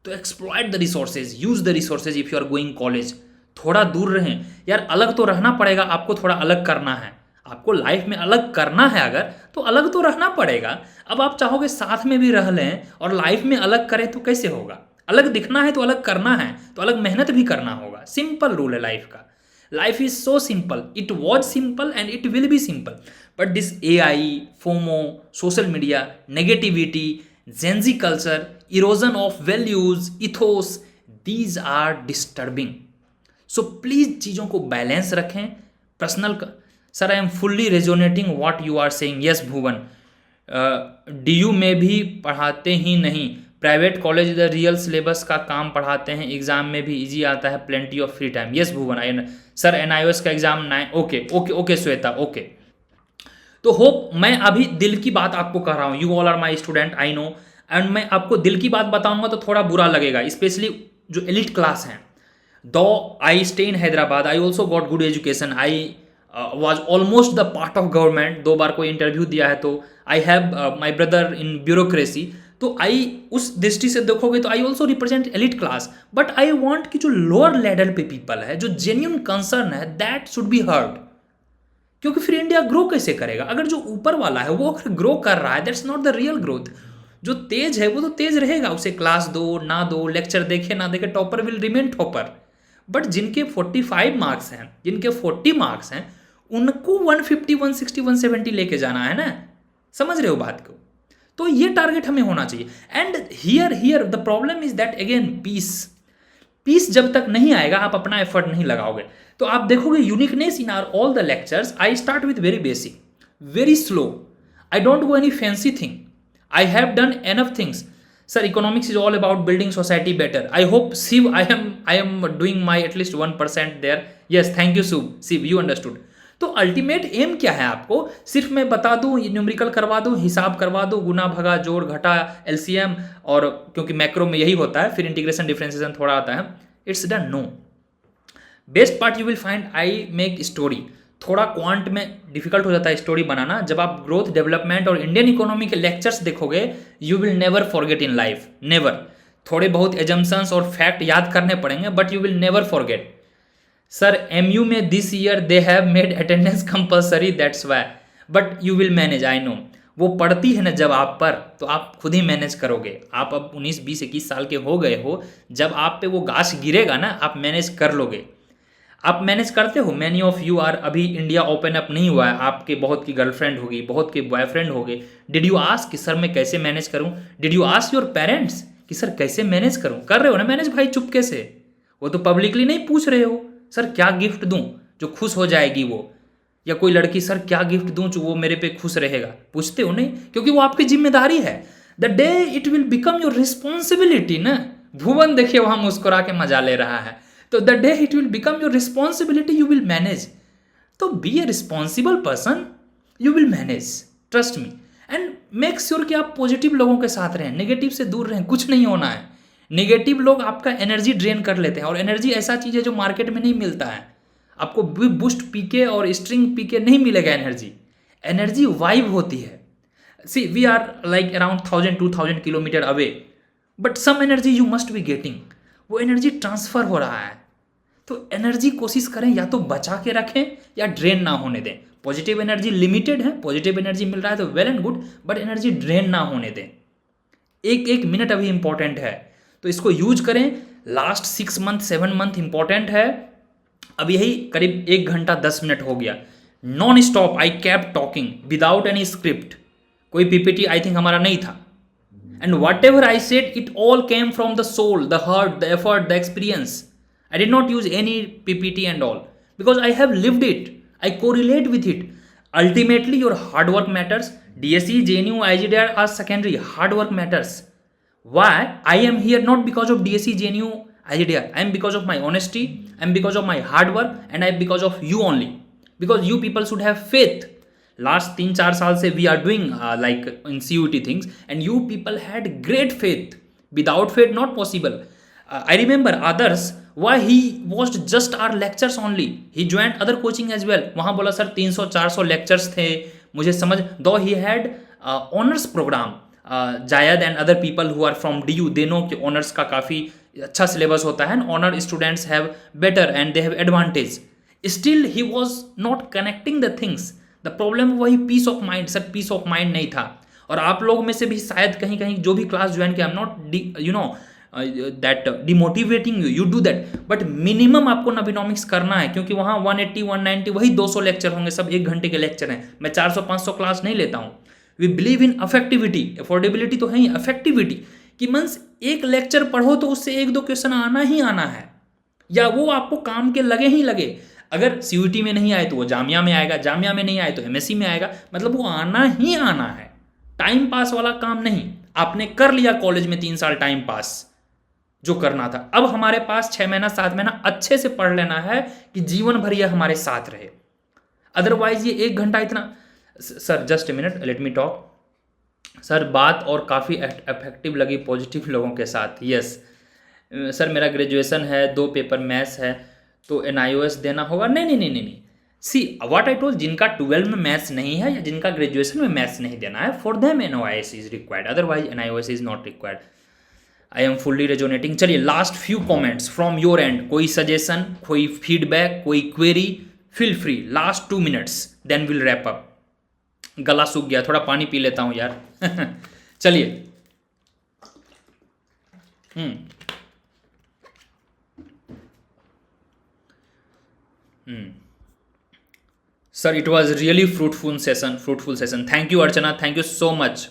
तो exploit the resources, use the resources if you are going college. थोड़ा दूर रहें यार, अलग तो रहना पड़ेगा आपको, थोड़ा अलग करना है आपको, लाइफ में अलग करना है अगर, तो अलग तो रहना पड़ेगा. अब आप चाहोगे साथ में भी रह लें और लाइफ में अलग करें तो कैसे होगा? अलग दिखना है तो अलग करना है, तो अलग मेहनत भी करना होगा. सिंपल रूल है लाइफ का. Life is so simple. It was simple and it will be simple. But this AI, FOMO, social media, negativity, Gen Z culture, erosion of values, ethos, these are disturbing. So please चीज़ों को balance रखें. Personal sir I am fully resonating what you are saying. Yes Bhuvan, DU में भी पढ़ाते ही नहीं, private college the real syllabus का काम पढ़ाते हैं, एग्जाम में भी इजी आता है, plenty of free time. Yes Bhuvan, sir NIOS का एग्जाम 9. Okay Shweta, okay. तो होप मैं अभी दिल की बात आपको कह रहा हूँ. You all are my student, I know, and मैं आपको दिल की बात बताऊंगा तो थोड़ा बुरा लगेगा, स्पेशली जो एलिट क्लास हैं. दो I stay in Hyderabad, I also got good education, I was almost the part of government. 2 बार कोई इंटरव्यू दिया है, तो I have my brother in bureaucracy. तो आई उस दृष्टि से देखोगे तो I also represent elite class. But I want कि जो लोअर लेवल पे पीपल है, जो जेन्यून कंसर्न है, दैट शुड बी हर्ड. क्योंकि फिर इंडिया ग्रो कैसे करेगा? अगर जो ऊपर वाला है वो अगर ग्रो कर रहा है, that's not the real growth. जो तेज है वो तो तेज रहेगा, उसे क्लास दो ना दो, लेक्चर देखे ना देखे, topper will remain topper. But जिनके 45 मार्क्स हैं, जिनके 40 मार्क्स हैं, उनको 150 160 170 लेके जाना है ना. समझ रहे हो बात को? तो ये टारगेट हमें होना चाहिए. And here the problem is that again peace जब तक नहीं आएगा आप अपना एफर्ट नहीं लगाओगे. तो आप देखोगे uniqueness in our all the lectures. I start with very basic, very slow. I don't go any fancy thing. I have done enough things. Sir economics is all about building society better. I hope Shiv I am doing my at least 1% there. Yes, thank you Shiv, you understood. तो ultimate aim क्या है आपको? सिर्फ मैं बता दूं, numerical करवा दूं, हिसाब करवा दूं, गुना भगा जोड़ घटा LCM, और क्योंकि मैक्रो में यही होता है, फिर इंटीग्रेशन डिफरेंशिएशन थोड़ा आता है. It's done. No, best part you will find, I make story. थोड़ा क्वांट में डिफिकल्ट हो जाता है स्टोरी बनाना. जब आप ग्रोथ, डेवलपमेंट और इंडियन इकोनॉमी के लेक्चर्स देखोगे, you will never forget in life, never. थोड़े बहुत एजम्पशंस और फैक्ट याद करने पड़ेंगे, but you will never forget. Sir MU में this year they have made attendance compulsory, that's why, but you will manage. I know, वो पड़ती है ना जब आप पर, तो आप खुद ही मैनेज करोगे. आप अब 19 20 21 साल के हो गए हो, जब आप पे वो गाछ गिरेगा ना, आप मैनेज कर लोगे. आप मैनेज करते हो. मैनी ऑफ यू आर, अभी इंडिया ओपन अप नहीं हुआ है, आपके बहुत की गर्लफ्रेंड होगी, बहुत के बॉयफ्रेंड होंगे. डिड यू आस्क कि सर मैं कैसे मैनेज करूँ? Did you ask your parents कि सर कैसे मैनेज करूँ? कर रहे हो ना मैनेज भाई, चुपके से. वो तो पब्लिकली नहीं पूछ रहे हो, सर क्या गिफ्ट दूं जो खुश हो जाएगी वो, या कोई लड़की सर क्या गिफ्ट दूं जो वो मेरे पे खुश रहेगा. पूछते हो नहीं, क्योंकि वो आपकी जिम्मेदारी है. The day it will become your responsibility ना. भुवन देखिए वहां मुस्कुरा के मजा ले रहा है. तो the day it will become your responsibility, you will manage. तो be a responsible person, you will manage, trust me. And make sure कि आप पॉजिटिव लोगों के साथ रहें, नेगेटिव से दूर रहें. कुछ नहीं होना है. नेगेटिव लोग आपका एनर्जी ड्रेन कर लेते हैं, और एनर्जी ऐसा चीज़ है जो मार्केट में नहीं मिलता है. आपको बूस्ट पीके और स्ट्रिंग पीके नहीं मिलेगा. एनर्जी वाइब होती है. See we are like around 1000 2000 kilometre away, but some energy you must be getting. वो एनर्जी ट्रांसफर हो रहा है। तो एनर्जी कोशिश करें या तो बचा के रखें या ड्रेन ना होने दें। पॉजिटिव एनर्जी लिमिटेड है, पॉजिटिव एनर्जी मिल रहा है तो well and good, but energy drain ना होने दें। एक एक मिनट अभी इंपॉर्टेंट है, तो इसको यूज करें। लास्ट 6 मंथ 7 मंथ इंपॉर्टेंट है। अब यही करीब 1 घंटा 10 मिनट हो गया, non stop I kept talking without any script. कोई पीपीटी आई थिंक हमारा नहीं था। And whatever I said it all came from the soul, the heart, the effort, the experience. I did not use any PPT and all because I have lived it. I correlate with it. Ultimately, your hard work matters. DSE, JNU, IGDR are secondary. Hard work matters. Why? I am here not because of DSE, JNU, IGDR. I am because of my honesty. I am because of my hard work, and I am because of you only. Because you people should have faith. Last 3-4 साल से we are doing like in CUT things, and you people had great faith. Without faith, not possible. I remember others. Why he watched just our lectures only. He joined other coaching as well. वहाँ बोला sir 300-400 lectures थे, मुझे समझ, though he had honors program. जायद and other people who are from DU, they know कि honors का काफ़ी अच्छा syllabus होता है, and honor students have better and they have advantage. Still he was not connecting the things. The problem वही peace of mind. Sir peace of mind नहीं था। और आप लोग में से भी शायद कहीं कहीं जो भी क्लास ज्वाइन किया, I'm not that demotivating you do that, but minimum आपको नवीनॉमिक्स करना है, क्योंकि वहाँ 180 190 वही 200 लेक्चर होंगे, सब 1 घंटे के लेक्चर हैं। मैं 400-500 क्लास नहीं लेता हूँ। वी बिलीव इन अफेक्टिविटी, अफोर्डेबिलिटी तो है ही, अफेक्टिविटी कि मीन्स एक लेक्चर पढ़ो तो उससे 1-2 क्वेश्चन आना ही आना है, या वो आपको काम के लगे ही लगे। अगर CUT में नहीं आए तो वो जामिया में आएगा, जामिया में नहीं आए तो MSc में आएगा, मतलब वो आना ही आना है। टाइम पास वाला काम नहीं। आपने कर लिया कॉलेज में 3 साल टाइम पास जो करना था, अब हमारे पास 6 महीना 7 महीना अच्छे से पढ़ लेना है कि जीवन भर यह हमारे साथ रहे। अदरवाइज ये 1 घंटा इतना, sir just a minute let me talk. Sir बात और काफ़ी इफेक्टिव लगी पॉजिटिव लोगों के साथ। यस सर, मेरा ग्रेजुएशन है, 2 पेपर मैथ्स है, तो NIOS देना होगा। नहीं। सी व्हाट आई टोल्ड, जिनका 12 में मैथ्स नहीं है या जिनका ग्रेजुएशन में मैथ्स नहीं देना है, for them NIOS is required, otherwise NIOS is not required. I am fully resonating. चलिए last few comments from your end, कोई सजेशन, कोई फीडबैक, कोई query, feel free. Last 2 minutes then will wrap up. गला सूख गया, थोड़ा पानी P लेता हूँ यार। चलिए sir it was really fruitful session. Thank you Archana, thank you so much.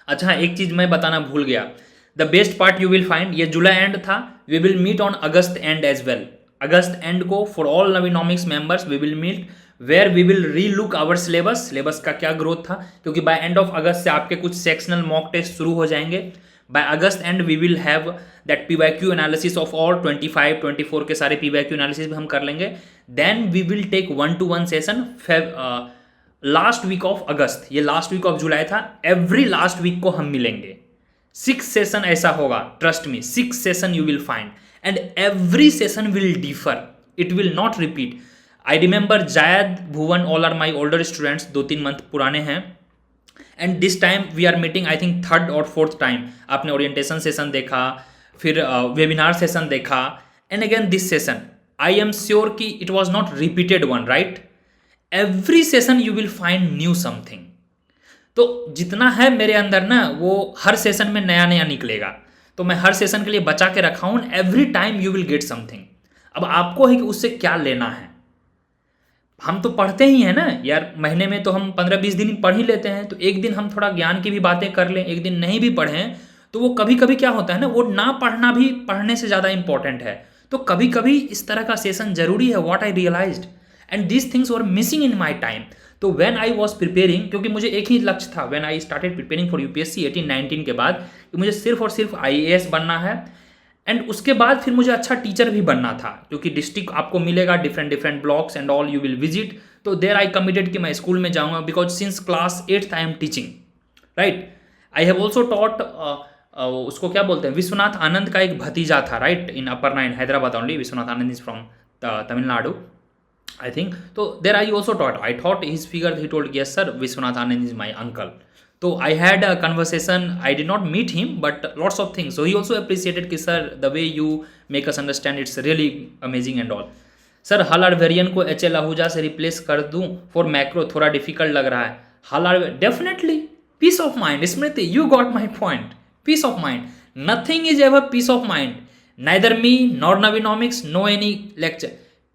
अच्छा एक चीज़ मैं बताना भूल गया, the best part you will find, ये जुलाई एंड था, we will meet on August end as well. August end को for all Naveenomics members we will meet, where we will relook our syllabus का क्या ग्रोथ था, क्योंकि bye end of अगस्त से आपके कुछ सेक्शनल मॉक टेस्ट शुरू हो जाएंगे। By August and we will have that PYQ analysis of all 25-24 के सारे PYQ एनालिसिस भी हम कर लेंगे। Then we will take 1-to-1 session last week of August, ये लास्ट वीक ऑफ जुलाई था, एवरी लास्ट वीक को हम मिलेंगे। 6 सेशन ऐसा होगा, trust me, 6 session you will find and every session will differ, it will not repeat. I remember Zaid, Bhuvan, all are my older students, 2-3 month पुराने हैं, and this time we are meeting I think 3rd और 4th time. आपने orientation session देखा, फिर webinar session देखा, and again this session. I am sure कि it was not repeated one, right? Every session you will find new something. तो जितना है मेरे अंदर ना, वो हर सेशन में नया नया निकलेगा, तो मैं हर सेशन के लिए बचा के रखा हूँ। Every time you will get something. अब आपको है कि उससे क्या लेना है। हम तो पढ़ते ही हैं ना यार, महीने में तो हम 15-20 दिन पढ़ ही लेते हैं, तो एक दिन हम थोड़ा ज्ञान की भी बातें कर लें, एक दिन नहीं भी पढ़ें, तो वो कभी कभी क्या होता है ना, वो ना पढ़ना भी पढ़ने से ज़्यादा इंपॉर्टेंट है। तो कभी कभी इस तरह का सेशन जरूरी है, what I realized, and these things were missing in my time. तो व्हेन आई वॉज प्रिपेयरिंग, क्योंकि मुझे एक ही लक्ष्य था when I started preparing for UPSC 18-19 के बाद, कि मुझे सिर्फ और सिर्फ IAS बनना है, एंड उसके बाद फिर मुझे अच्छा टीचर भी बनना था, क्योंकि डिस्ट्रिक्ट आपको मिलेगा, different blocks and all you will visit. तो देर आई कमिटेड कि मैं स्कूल में जाऊँगा, because since class 8th I am teaching, right. I have also taught, उसको क्या बोलते हैं, विश्वनाथ आनंद का एक भतीजा था, right, in upper 9 Hyderabad only. Viswanathan Anand is from Tamil Nadu I think. तो there I also taught, I thought his figure, he told yes sir, Viswanathan Anand is my uncle. तो I had a conversation, I did not meet him but lots of things, so he also appreciated कि sir the way you make us understand it's really amazing and all. Sir हल आर वेरियन को H L Ahuja से replace कर दूं for macro, थोड़ा difficult लग रहा है। हल आर definitely peace of mind, Smriti you got my point, peace of mind, nothing is ever peace of mind, neither me nor Naveenomics no any lecture.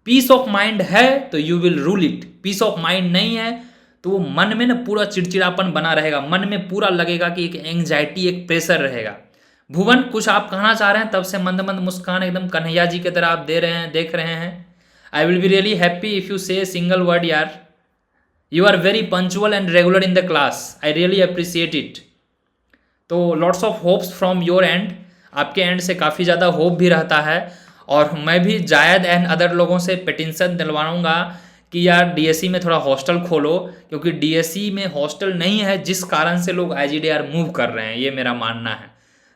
Peace of mind है तो you will rule it, peace of mind नहीं है तो वो मन में ना पूरा चिड़चिड़ापन बना रहेगा, मन में पूरा लगेगा कि एक एंग्जाइटी, एक प्रेशर रहेगा। भुवन कुछ आप कहना चाह रहे हैं? तब से मंद मंद मुस्कान एकदम कन्हैया जी की तरह आप दे रहे हैं, देख रहे हैं। I will be really happy if you say single word यार। You are very punctual and regular in the class, I really appreciate it. तो lots of hopes from your end, आपके एंड से काफ़ी ज़्यादा होप भी रहता है। और मैं भी जायद एंड अदर लोगों से पिटिशन दिलवाऊंगा कि यार डीएससी में थोड़ा हॉस्टल खोलो, क्योंकि डीएससी में हॉस्टल नहीं है जिस कारण से लोग आईजीडीआर मूव कर रहे हैं, ये मेरा मानना है।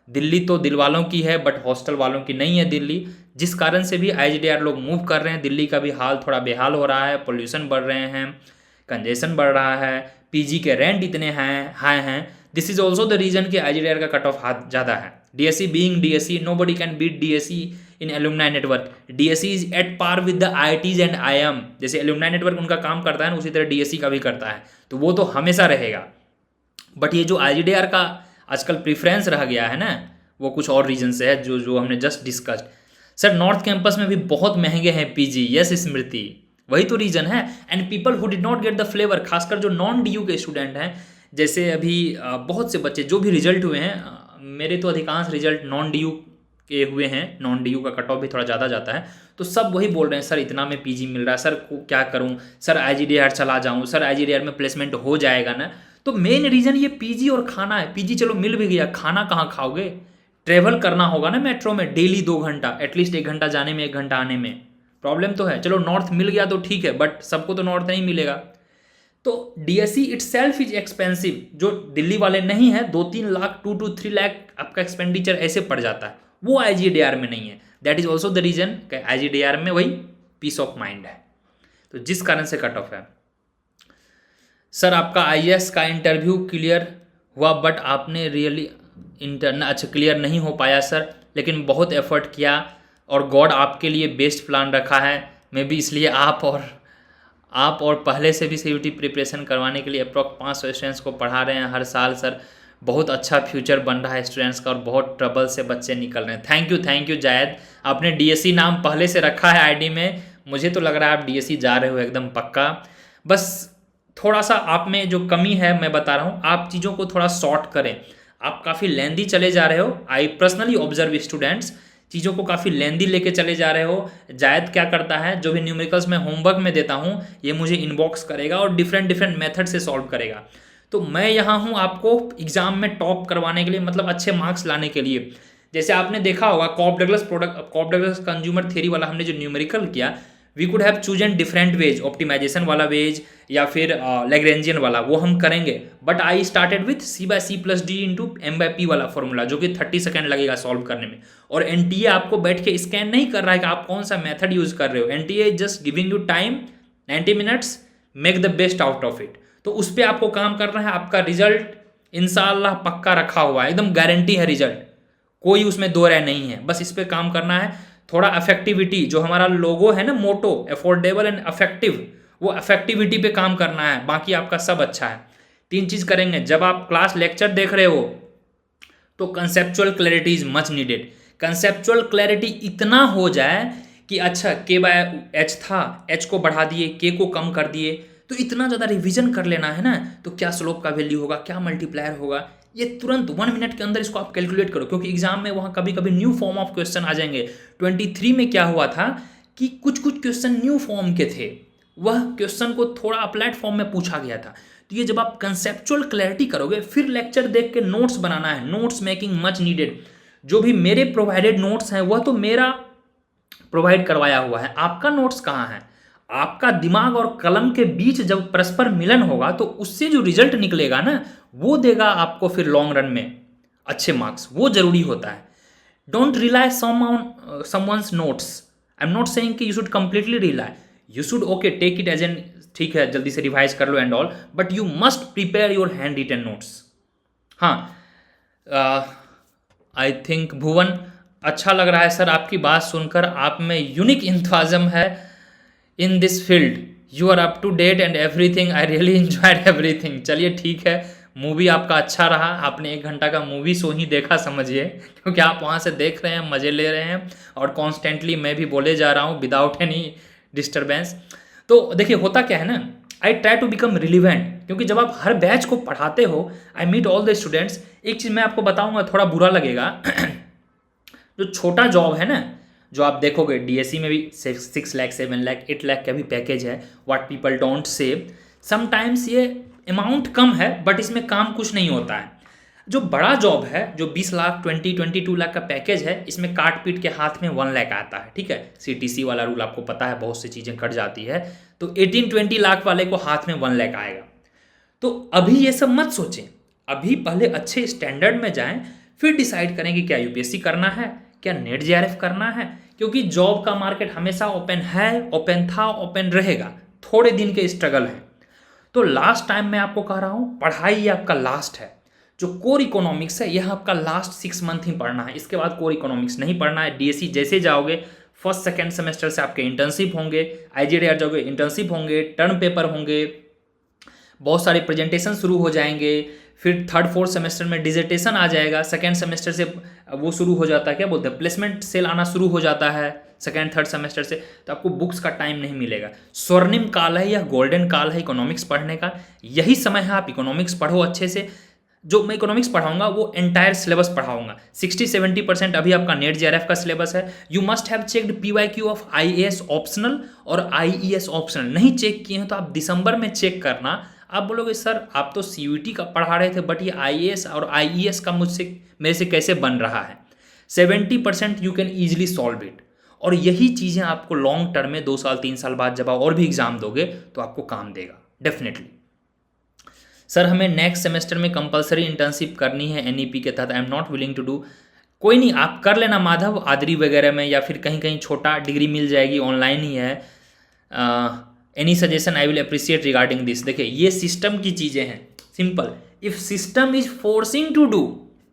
दिल्ली तो दिल वालों की है बट हॉस्टल वालों की नहीं है दिल्ली, जिस कारण से भी आईजीडीआर लोग मूव कर रहे हैं। दिल्ली का भी हाल थोड़ा बेहाल हो रहा है, पोल्यूशन बढ़ रहे हैं, कंजेशन बढ़ रहा है, पीजी के रेंट इतने हाई हैं। This is also the reason कि आईजीडीआर का कट ऑफ हाथ ज़्यादा है। DSC being DSC, nobody can beat DSC in alumni network. DSC is at par with the IITs and IIM, जैसे एलुमनाई नेटवर्क उनका काम करता है ना, उसी तरह डीएससी का भी करता है, तो वो तो हमेशा रहेगा। बट ये जो आईजीडीआर का आजकल प्रीफरेंस रह गया है ना, वो कुछ और रीजन से है जो जो हमने just discussed. Sir north campus में भी बहुत महंगे हैं पीजी, यस स्मृति, वही तो रीजन है। And people who did not get the flavour, खासकर जो नॉन डीयू के स्टूडेंट हैं, जैसे अभी बहुत से बच्चे जो भी रिजल्ट हुए हैं, मेरे तो अधिकांश रिजल्ट नॉन डीयू के हुए हैं, नॉन डीयू का कट ऑफ भी थोड़ा ज़्यादा जाता है, तो सब वही बोल रहे हैं सर इतना में पीजी मिल रहा है, सर क्या करूं, सर आईजीडीआर चला जाऊं, सर आईजीडीआर में प्लेसमेंट हो जाएगा ना। तो मेन रीज़न ये पीजी और खाना है। पीजी चलो मिल भी गया, खाना कहाँ खाओगे? ट्रेवल करना होगा ना मेट्रो में डेली 2 घंटा, एटलीस्ट 1 घंटा जाने में 1 घंटा आने में, प्रॉब्लम तो है। चलो नॉर्थ मिल गया तो ठीक है, बट सबको तो नॉर्थ नहीं मिलेगा। तो डीएससी इटसेल्फ इज एक्सपेंसिव, जो दिल्ली वाले नहीं है, 2-3 लाख 2 to 3 लाख आपका एक्सपेंडिचर ऐसे पड़ जाता है, वो आईजीडीआर में नहीं है। That is also the reason कि आईजीडीआर में वही पीस ऑफ माइंड है, तो जिस कारण से कट ऑफ है। सर आपका आईएएस का इंटरव्यू क्लियर हुआ बट आपने रियली अच्छा क्लियर नहीं हो पाया सर, लेकिन बहुत एफर्ट किया और गॉड आपके लिए बेस्ट प्लान रखा है। मैं भी इसलिए आप और पहले से भी सीयूटी प्रिपरेशन करवाने के लिए अप्रॉक्स 500 स्टूडेंट्स को पढ़ा रहे हैं हर साल सर। बहुत अच्छा फ्यूचर बन रहा है स्टूडेंट्स का और बहुत ट्रबल से बच्चे निकल रहे हैं। थैंक यू जायद, आपने डीएससी नाम पहले से रखा है आईडी में, मुझे तो लग रहा है आप डीएससी जा रहे हो एकदम पक्का। बस थोड़ा सा आप में जो कमी है मैं बता रहा हूँ, आप चीज़ों को थोड़ा शॉर्ट करें। आप काफ़ी लेंदी चले जा रहे हो, आई पर्सनली ऑब्जर्व स्टूडेंट्स, चीज़ों को काफ़ी लेंदी लेके चले जा रहे हो। जायद क्या करता है, जो भी न्यूमेरिकल्स मैं होमवर्क में देता हूँ ये मुझे इनबॉक्स करेगा और डिफरेंट मेथड से सॉल्व करेगा। तो मैं यहाँ हूँ आपको एग्जाम में टॉप करवाने के लिए, मतलब अच्छे मार्क्स लाने के लिए। जैसे आपने देखा होगा कॉप डगलस कंज्यूमर थ्योरी वाला हमने जो न्यूमेरिकल किया, we could have chosen different ways, optimization वाला वेज या फिर लैग्रेंजियन वाला, वो हम करेंगे। But I started with C/C+D into M/P वाला फॉर्मूला, जो कि 30 सेकेंड लगेगा सॉल्व करने में। और एनटीए आपको बैठ के स्कैन नहीं कर रहा है कि आप कौन सा मेथड यूज कर रहे हो, NTA just giving you time 90 minutes, make the best out of it. तो उस पर आपको काम करना है। आपका रिजल्ट इंशाल्लाह पक्का रखा हुआ है, एकदम गारंटी है रिजल्ट, कोई उसमें दो राय नहीं है। बस इस पर काम करना है। थोड़ा अफेक्टिविटी, जो हमारा लोगो है ना, मोटो अफोर्डेबल एंड अफेक्टिव, वो अफेक्टिविटी पे काम करना है, बाकी आपका सब अच्छा है। 3 चीज़ करेंगे। जब आप क्लास लेक्चर देख रहे हो तो conceptual clarity is much needed. Conceptual clarity इतना हो जाए कि अच्छा K/H था, H को बढ़ा दिए, K को कम कर दिए, तो इतना ज़्यादा रिवीजन कर लेना है ना, तो क्या स्लोप का वैल्यू होगा, क्या मल्टीप्लायर होगा, ये तुरंत 1 मिनट के अंदर इसको आप कैलकुलेट करो। क्योंकि एग्जाम में वहाँ कभी कभी न्यू फॉर्म ऑफ क्वेश्चन आ जाएंगे। 23 में क्या हुआ था कि कुछ क्वेश्चन न्यू फॉर्म के थे, वह क्वेश्चन को थोड़ा अप्लाइड फॉर्म में पूछा गया था। तो ये जब आप कंसेप्चुअल क्लैरिटी करोगे, फिर लेक्चर देख के नोट्स बनाना है, नोट्स मेकिंग मच नीडेड। जो भी मेरे प्रोवाइडेड नोट्स हैं वह तो मेरा प्रोवाइड करवाया हुआ है, आपका नोट्स कहाँ है? आपका दिमाग और कलम के बीच जब परस्पर मिलन होगा तो उससे जो रिजल्ट निकलेगा ना, वो देगा आपको फिर लॉन्ग रन में अच्छे मार्क्स, वो जरूरी होता है। Don't rely someone's notes. I am not saying कि you should completely rely, you should okay take it as an, ठीक है जल्दी से रिवाइज कर लो and all, but you must prepare your hand written notes. हाँ, आई थिंक भुवन, अच्छा लग रहा है सर आपकी बात सुनकर। आप में यूनिक इंथुजिज्म है in this field, you are up to date and everything, I really enjoyed everything. चलिए ठीक है, मूवी आपका अच्छा रहा, आपने 1 घंटा का मूवी शो ही देखा समझिए, क्योंकि आप वहाँ से देख रहे हैं, मज़े ले रहे हैं, और कॉन्स्टेंटली मैं भी बोले जा रहा हूँ विदाउट एनी डिस्टर्बेंस। तो देखिए होता क्या है ना, I try to become relevant, क्योंकि जब आप हर बैच को पढ़ाते हो, I meet all the students. एक चीज़ मैं आपको बताऊंगा, थोड़ा बुरा लगेगा जो छोटा जॉब है ना, जो आप देखोगे डीएससी में भी 6 लाख 7 लाख 8 लाख का भी पैकेज है, what people don't say, sometimes ये अमाउंट कम है बट इसमें काम कुछ नहीं होता है। जो बड़ा जॉब है, जो 20 लाख 22 लाख का पैकेज है, इसमें काट पीट के हाथ में 1 लाख आता है, ठीक है। सीटीसी वाला रूल आपको पता है, बहुत सी चीज़ें कट जाती है, तो 18-20 लाख वाले को हाथ में 1 लाख आएगा। तो अभी ये सब मत सोचें, अभी पहले अच्छे स्टैंडर्ड में जाएं, फिर डिसाइड करें कि क्या यूपीएससी करना है, क्या नेट जेआरएफ करना है, क्योंकि जॉब का मार्केट हमेशा ओपन है, ओपन था, ओपन रहेगा, थोड़े दिन के स्ट्रगल है। तो लास्ट टाइम मैं आपको कह रहा हूँ, पढ़ाई ये आपका लास्ट है। जो कोर इकोनॉमिक्स है यह आपका लास्ट 6 मंथ ही पढ़ना है, इसके बाद कोर इकोनॉमिक्स नहीं पढ़ना है। डीएससी जैसे जाओगे, फर्स्ट सेकेंड सेमेस्टर से आपके इंटर्नशिप होंगे, आईजीडीआर जाओगे इंटर्नशिप होंगे, टर्म पेपर होंगे, बहुत सारे प्रेजेंटेशन शुरू हो जाएंगे, फिर थर्ड फोर्थ सेमेस्टर में डिजर्टेशन आ जाएगा, सेकेंड सेमेस्टर से वो शुरू हो जाता है, क्या बोलते हैं, प्लेसमेंट सेल आना शुरू हो जाता है सेकेंड थर्ड सेमेस्टर से। तो आपको बुक्स का टाइम नहीं मिलेगा। स्वर्णिम काल है, यह गोल्डन काल है इकोनॉमिक्स पढ़ने का, यही समय है, आप इकोनॉमिक्स पढ़ो अच्छे से। जो मैं इकोनॉमिक्स पढ़ाऊंगा वो एंटायर सिलेबस पढ़ाऊंगा, 60-70% अभी आपका नेट जेआरएफ का सिलेबस है। You must have checked PYQ of IAS optional और आईईएस ऑप्शनल, नहीं चेक किए हैं तो आप दिसंबर में चेक करना। आप बोलोगे सर आप तो सीयूईटी का पढ़ा रहे थे, बट ये आईएएस और आईईएस का मेरे से कैसे बन रहा है। 70% you can easily solve it, और यही चीज़ें आपको लॉन्ग टर्म में 2 साल 3 साल बाद जब आप और भी एग्जाम दोगे तो आपको काम देगा डेफिनेटली। सर हमें नेक्स्ट सेमेस्टर में कंपलसरी इंटर्नशिप करनी है एनईपी के तहत, I am not willing to do. कोई नहीं, आप कर लेना माधव, आदरी वगैरह में या फिर कहीं कहीं छोटा डिग्री मिल जाएगी, ऑनलाइन ही है। Any suggestion I will appreciate regarding this. देखिए ये सिस्टम की चीज़ें हैं, simple, if system is forcing to do,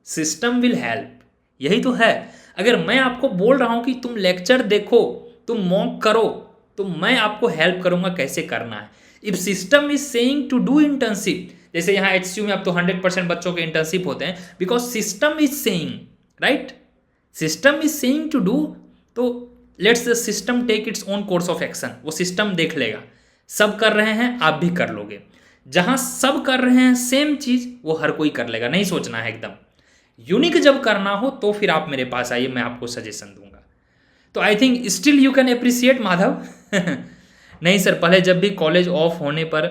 system will help, यही तो है। अगर मैं आपको बोल रहा हूँ कि तुम लेक्चर देखो, तुम मॉक करो, तो मैं आपको हेल्प करूँगा कैसे करना है। If system is saying to do internship, जैसे यहाँ एचसीयू में अब तो 100% बच्चों के इंटर्नशिप होते हैं, because system is saying, right, system is saying to do, तो let's the system take its own course of action. वो सिस्टम देख लेगा, सब कर रहे हैं आप भी कर लोगे, जहां सब कर रहे हैं सेम चीज वो हर कोई कर लेगा, नहीं सोचना है एकदम। यूनिक जब करना हो तो फिर आप मेरे पास आइए, मैं आपको सजेशन दूंगा। तो I think still you can appreciate Madhav. नहीं सर, पहले जब भी कॉलेज ऑफ होने पर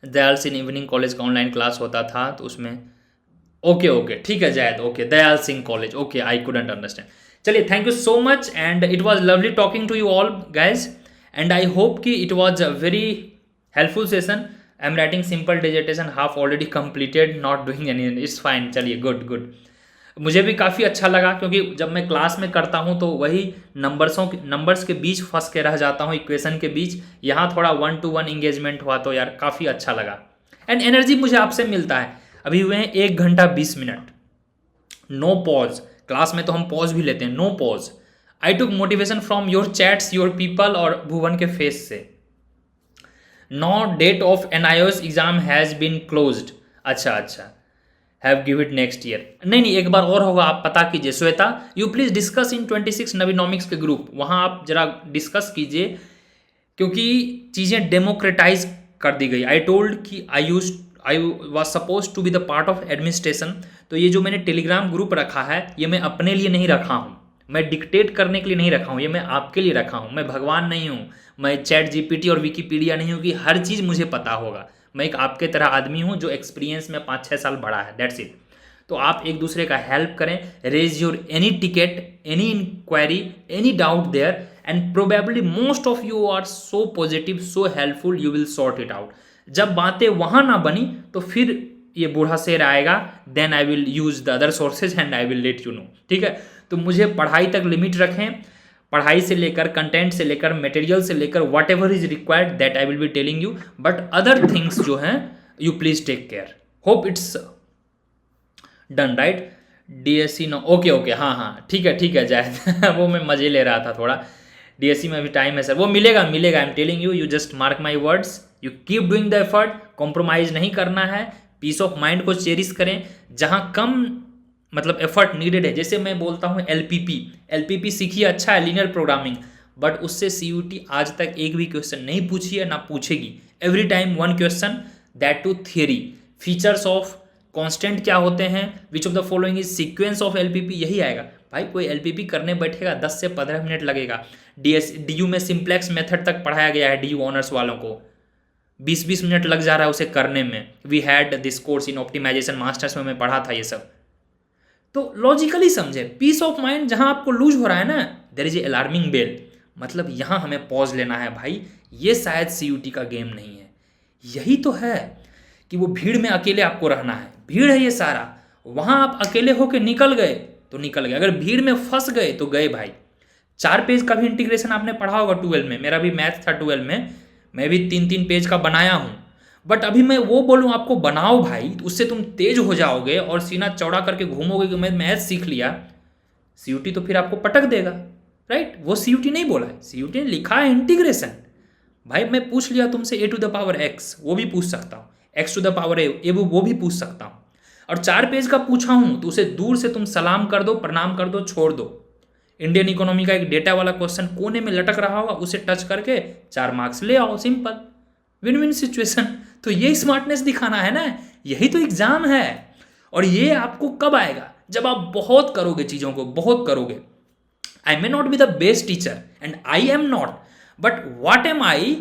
दयाल सिंह इवनिंग कॉलेज का ऑनलाइन क्लास होता था तो उसमें, ओके ठीक है Zaid, okay Dayal Singh college, okay I couldn't understand. चलिए thank you so much and it was lovely talking to you all guys, and I hope कि it was a very helpful session. I am writing simple digitation, half already completed, not doing any, it's fine. चलिए good, मुझे भी काफ़ी अच्छा लगा, क्योंकि जब मैं क्लास में करता हूँ तो वही नंबर्स के बीच फंस के रह जाता हूँ, इक्वेशन के बीच। यहाँ थोड़ा 1-to-1 इंगेजमेंट हुआ तो यार काफ़ी अच्छा लगा, एंड एनर्जी मुझे आपसे मिलता है। अभी हुए हैं 1 घंटा 20 मिनट, नो पॉज। क्लास में तो हम पॉज भी लेते हैं, no pause. I took motivation from your chats, your people और भुवन के फेस से। No date of NIOS exam has been closed, अच्छा, have give it next year. नहीं, एक बार और होगा, आप पता कीजिए। Shweta, you please discuss in 26 Naveenomics के ग्रुप, वहाँ आप जरा डिस्कस कीजिए, क्योंकि चीज़ें डेमोक्रेटाइज कर दी गई। आई टोल्ड कि I was suppose to be the part of administration. तो ये जो मैंने टेलीग्राम ग्रुप रखा है, ये मैं अपने लिए नहीं रखा हूँ, मैं डिक्टेट करने के लिए नहीं रखा हूँ, ये मैं आपके लिए रखा हूँ। मैं भगवान नहीं हूँ, मैं चैट जीपीटी और विकीपीडिया नहीं हूँ कि हर चीज़ मुझे पता होगा। मैं एक आपके तरह आदमी हूँ जो एक्सपीरियंस में 5-6 साल बड़ा है, दैट्स इट। तो आप एक दूसरे का हेल्प करें, raise your any ticket, any inquiry, any doubt there, and probably most of you are so positive, so helpful, you will sort it out. जब बातें वहाँ ना बनी तो फिर ये बूढ़ा शेर आएगा, then I will use the other sources and I will let you know, ठीक है। तो मुझे पढ़ाई तक लिमिट रखें, पढ़ाई से लेकर, कंटेंट से लेकर, मटेरियल से लेकर, whatever is required that I will be telling you, but other things जो हैं you please take care. Hope it's done right. DSC no, okay okay, हाँ हाँ ठीक है जायद वो मैं मजे ले रहा था थोड़ा। डीएससी में अभी टाइम है सर, वो मिलेगा मिलेगा, आई am telling you, you just mark my words, you keep doing the effort, compromise नहीं करना है, पीस ऑफ माइंड को चेरिश करें। जहाँ कम मतलब एफर्ट नीडेड है, जैसे मैं बोलता हूँ एलपीपी सीखिए, अच्छा है लीनियर प्रोग्रामिंग, बट उससे सीयूटी आज तक एक भी क्वेश्चन नहीं पूछी है ना पूछेगी। Every time one question, that too theory, features of constant क्या होते हैं, which of the following is sequence of LPP, यही आएगा भाई। कोई एलपीपी करने बैठेगा 10 से 15 मिनट लगेगा। डीयू में सिंप्लेक्स मेथड तक पढ़ाया गया है, डीयू ऑनर्स वालों को 20-20 मिनट लग जा रहा है उसे करने में। We had this course in optimization masters में मैं पढ़ा था ये सब। तो लॉजिकली समझे, पीस ऑफ माइंड जहां आपको लूज हो रहा है ना, there is a alarming bell, मतलब यहां हमें पॉज लेना है भाई, ये शायद सीयूटी का गेम नहीं है। यही तो है कि वो भीड़ में अकेले आपको रहना है, भीड़ है ये सारा, वहां आप अकेले होके निकल गए तो निकल गए, अगर भीड़ में फंस गए तो गए भाई। 4 पेज का भी इंटीग्रेशन आपने पढ़ा होगा 12 में, मेरा भी मैथ था 12 में, मैं भी 3-3 पेज का बनाया हूं। बट अभी मैं वो बोलूं आपको बनाओ भाई, उससे तुम तेज हो जाओगे और सीना चौड़ा करके घूमोगे कि मैं मैथ सीख लिया, सीयूटी तो फिर आपको पटक देगा, राइट। वो सीयूटी नहीं बोला है, सीयूटी ने लिखा है इंटीग्रेशन। भाई मैं पूछ लिया तुमसे ए टू द पावर एक्स, वो भी पूछ सकता हूँ, एक्स टू द पावर ए वो भी पूछ सकता हूँ, और 4 पेज का पूछा हूं तो उसे दूर से तुम सलाम कर दो, प्रणाम कर दो, छोड़ दो। इंडियन इकोनॉमी का एक डेटा वाला क्वेश्चन कोने में लटक रहा होगा, उसे टच करके 4 मार्क्स ले आओ, सिंपल विन विन सिचुएशन। तो ये स्मार्टनेस दिखाना है ना, यही तो एग्जाम है। और ये आपको कब आएगा, जब आप बहुत करोगे, चीजों को बहुत करोगे। I may not be the best teacher and I am not, but what am I,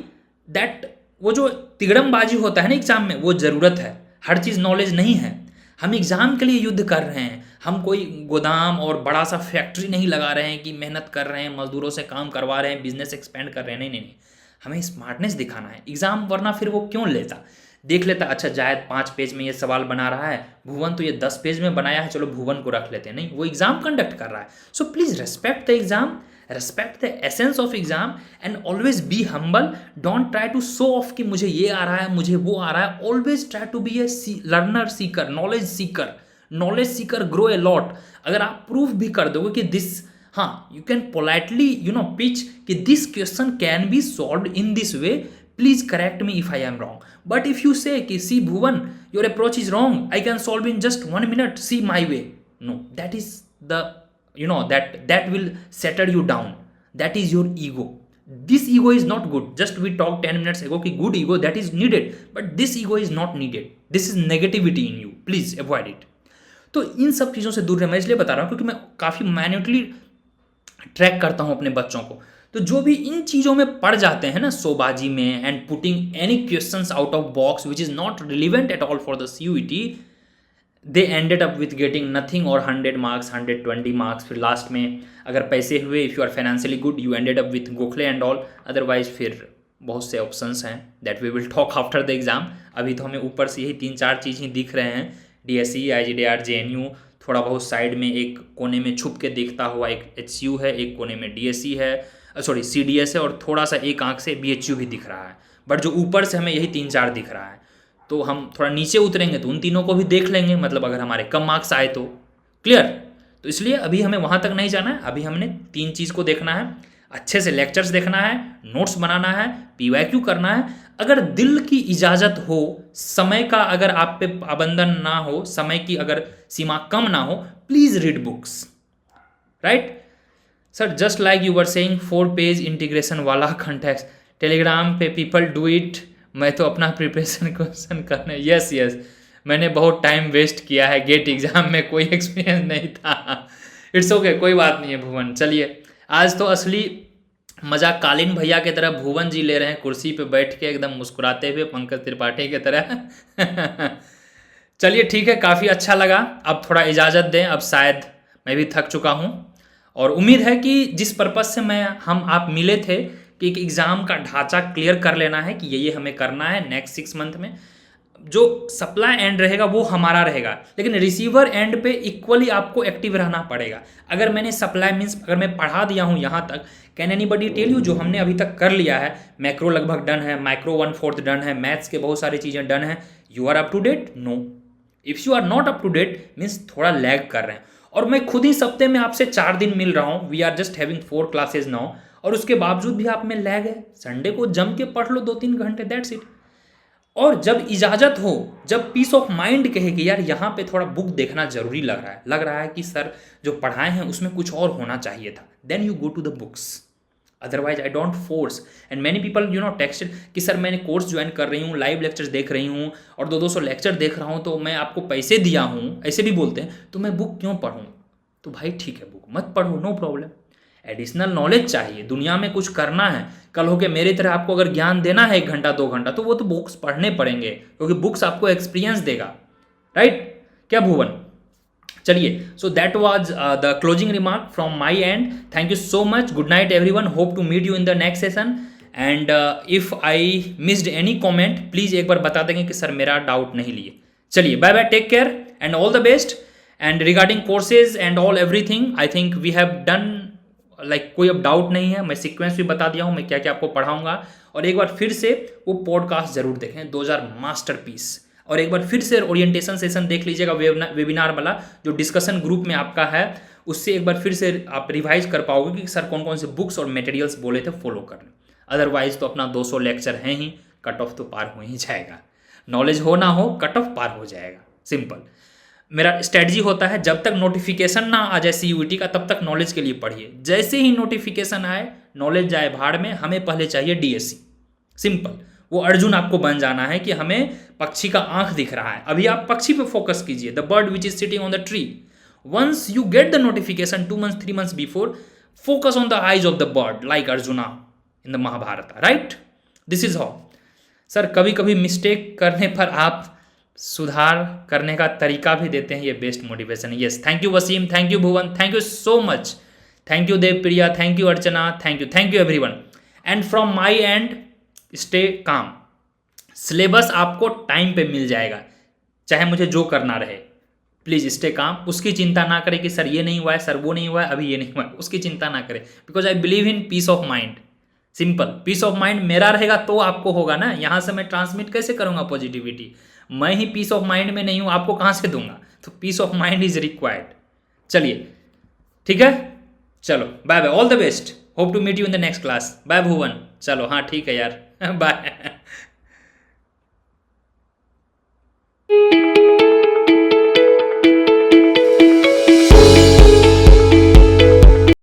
that वो जो तिगड़मबाजी होता है ना एग्जाम में, वो जरूरत है। हर चीज नॉलेज नहीं है। हम एग्जाम के लिए युद्ध कर रहे हैं, हम कोई गोदाम और बड़ा सा फैक्ट्री नहीं लगा रहे हैं कि मेहनत कर रहे हैं, मजदूरों से काम करवा रहे हैं, बिजनेस एक्सपेंड कर रहे हैं, नहीं नहीं नहीं, हमें स्मार्टनेस दिखाना है एग्जाम। वरना फिर वो क्यों लेता, देख लेता, अच्छा जायद 5 पेज में ये सवाल बना रहा है, भुवन तो ये 10 पेज में बनाया है, चलो भुवन को रख लेते हैं, नहीं, वो एग्जाम कंडक्ट कर रहा है। So please respect the exam, respect the essence of exam and always be humble. Don't try to show off कि मुझे ये आ रहा है, मुझे वो आ रहा है। Always try to be a learner seeker, knowledge seeker, knowledge seeker grow a lot. अगर आप प्रूफ भी कर दोगे कि दिस, हाँ, यू कैन पोलाइटली पिच कि this question can be solved in this way, please correct me if I am wrong. But if you say कि see Bhuvan, your approach is wrong, I can solve in just 1 minute, see my way, no, that is the that will settle you down, that is your ego. This ego is not good. Just we talked 10 minutes ago कि good ego that is needed, but this ego is not needed. This is negativity in you, please avoid it. तो इन सब चीज़ों से दूर रहना, मैं इसलिए बता रहा हूँ क्योंकि मैं काफ़ी मैन्युटली ट्रैक करता हूँ अपने बच्चों को। तो जो भी इन चीज़ों में पड़ जाते हैं ना, शोबाजी में, and putting any questions out of box which is not relevant at all for the CUET, they ended up with getting nothing और 100 मार्क्स, 120 मार्क्स। फिर लास्ट में अगर पैसे हुए, if you are financially good, you ended up with Gokhale and all. Otherwise फिर बहुत से options हैं that we will talk after the exam. अभी तो हमें ऊपर से यही 3-4 चीज़ ही दिख रहे हैं, DSE, IGDR, JNU, थोड़ा बहुत साइड में एक कोने में छुप के देखता हुआ एक HCU है, एक कोने में DSE है, सॉरी CDS है, और थोड़ा सा एक आंख से BHU भी दिख रहा है। बट जो ऊपर से हमें यही 3-4 दिख रहा है, तो हम थोड़ा नीचे उतरेंगे तो उन तीनों को भी देख लेंगे, मतलब अगर हमारे कम मार्क्स आए तो। क्लियर? तो इसलिए अभी हमें वहाँ तक नहीं जाना है, अभी हमने 3 चीज़ को देखना है, अच्छे से लेक्चर्स देखना है, नोट्स बनाना है, PYQ करना है। अगर दिल की इजाज़त हो, समय का अगर आप पे पाबंदन ना हो, समय की अगर सीमा कम ना हो, please read books, right sir. Just like you were saying 4 page integration वाला कॉन्टेक्स्ट, टेलीग्राम पे पीपल डू इट, मैं तो अपना प्रिपरेशन क्वेश्चन करने, यस मैंने बहुत टाइम वेस्ट किया है गेट एग्जाम में, कोई एक्सपीरियंस नहीं था। इट्स ओके, कोई बात नहीं है भुवन। चलिए, आज तो असली मजा कालीन भैया की तरह भुवन जी ले रहे हैं, कुर्सी पे बैठ के एकदम मुस्कुराते हुए, पंकज त्रिपाठी की तरह। चलिए ठीक है, काफ़ी अच्छा लगा। अब थोड़ा इजाज़त दें, अब शायद मैं भी थक चुका हूँ, और उम्मीद है कि जिस पर्पज़ से हम आप मिले थे कि एक एग्ज़ाम का ढांचा क्लियर कर लेना है कि ये हमें करना है नेक्स्ट 6 मंथ में। जो सप्लाई एंड रहेगा वो हमारा रहेगा, लेकिन रिसीवर एंड पे इक्वली आपको एक्टिव रहना पड़ेगा। अगर मैंने सप्लाई मीन्स अगर मैं पढ़ा दिया हूँ यहाँ तक, कैन एनीबडी टेल यू, जो हमने अभी तक कर लिया है, मैक्रो लगभग डन है, माइक्रो 1/4 डन है, मैथ्स के बहुत सारी चीज़ें डन है, you are up to date? No. If you are not up to date means थोड़ा लैग कर रहे हैं। और मैं खुद ही सप्ते में आपसे 4 दिन मिल रहा हूँ, we are just having 4 classes now, और उसके बावजूद भी आप में लैग है। संडे को जम के पढ़ लो 2-3 घंटे, दैट्स इट। और जब इजाज़त हो, जब पीस ऑफ माइंड कहे कि यार यहाँ पे थोड़ा बुक देखना जरूरी लग रहा है कि सर जो पढ़ाए हैं उसमें कुछ और होना चाहिए था, then you go to the books. Otherwise I don't force. And many people texted कि सर मैंने कोर्स ज्वाइन कर रही हूँ, लाइव लेक्चर्स देख रही हूँ और 200 लेक्चर देख रहा हूँ, तो मैं आपको पैसे दिया हूँ, ऐसे भी बोलते हैं, तो मैं बुक क्यों पढ़ूँ? तो भाई ठीक है, बुक मत पढ़ो, नो प्रॉब्लम। एडिशनल नॉलेज चाहिए, दुनिया में कुछ करना है, कल हो के मेरी तरह आपको अगर ज्ञान देना है 1 घंटा 2 घंटा, तो वो तो बुक्स पढ़ने पड़ेंगे, क्योंकि बुक्स आपको एक्सपीरियंस देगा, राइट? क्या भुवन? चलिए, so that was the closing remark from my end. Thank you so much, good night everyone, hope to meet you in the next session. And if I missed any comment please एक बार बता देंगे कि sir मेरा doubt नहीं लिए। चलिए, bye bye, take care and all the best. And regarding courses and all everything, I think we have done, like कोई अब डाउट नहीं है, मैं सीक्वेंस भी बता दिया हूँ, मैं क्या क्या आपको पढ़ाऊंगा। और एक बार फिर से वो पॉडकास्ट जरूर देखें, 2000 मास्टरपीस। और एक बार फिर से ओरिएंटेशन सेशन देख लीजिएगा, वेबिनार वाला जो डिस्कशन ग्रुप में आपका है, उससे एक बार फिर से आप रिवाइज कर पाओगे कि सर कौन कौन से बुक्स और मटेरियल्स बोले थे फॉलो करने। अदरवाइज तो अपना 200 लेक्चर है ही, कट ऑफ तो पार हो ही जाएगा। नॉलेज हो ना हो, कट ऑफ पार हो जाएगा, सिंपल। मेरा स्ट्रेटजी होता है, जब तक नोटिफिकेशन ना आ जाए CUET का, तब तक नॉलेज के लिए पढ़िए। जैसे ही नोटिफिकेशन आए, नॉलेज जाए भाड़ में, हमें पहले चाहिए DSC, सिंपल। वो अर्जुन आपको बन जाना है कि हमें पक्षी का आंख दिख रहा है, अभी आप पक्षी पे फोकस कीजिए, the bird which is sitting on the tree. Once you get the notification 2 months 3 months before, focus on the eyes of the bird like Arjuna in the Mahabharata, right? This is how. Sir कभी कभी mistake करने पर आप सुधार करने का तरीका भी देते हैं, ये बेस्ट मोटिवेशन है। Yes, thank you Wasim, thank you Bhuvan, thank you so much, thank you Dev Priya, thank you Archana, thank you everyone. And from my end, stay calm. Syllabus आपको टाइम पे मिल जाएगा, चाहे मुझे जो करना रहे। प्लीज स्टे काम, उसकी चिंता ना करें कि सर ये नहीं हुआ है, सर वो नहीं हुआ है, अभी ये नहीं हुआ है, उसकी चिंता ना करें, because I believe in peace of mind. Simple, peace of mind मेरा रहेगा तो आपको होगा ना। यहां से मैं ट्रांसमिट कैसे करूंगा पॉजिटिविटी? मैं ही पीस ऑफ माइंड में नहीं हूं, आपको कहां से दूंगा? तो peace of mind is required. चलिए, ठीक है, चलो bye bye, all the best, hope to meet you in the next class. Bye Bhuvan, चलो हाँ ठीक है यार, बाय।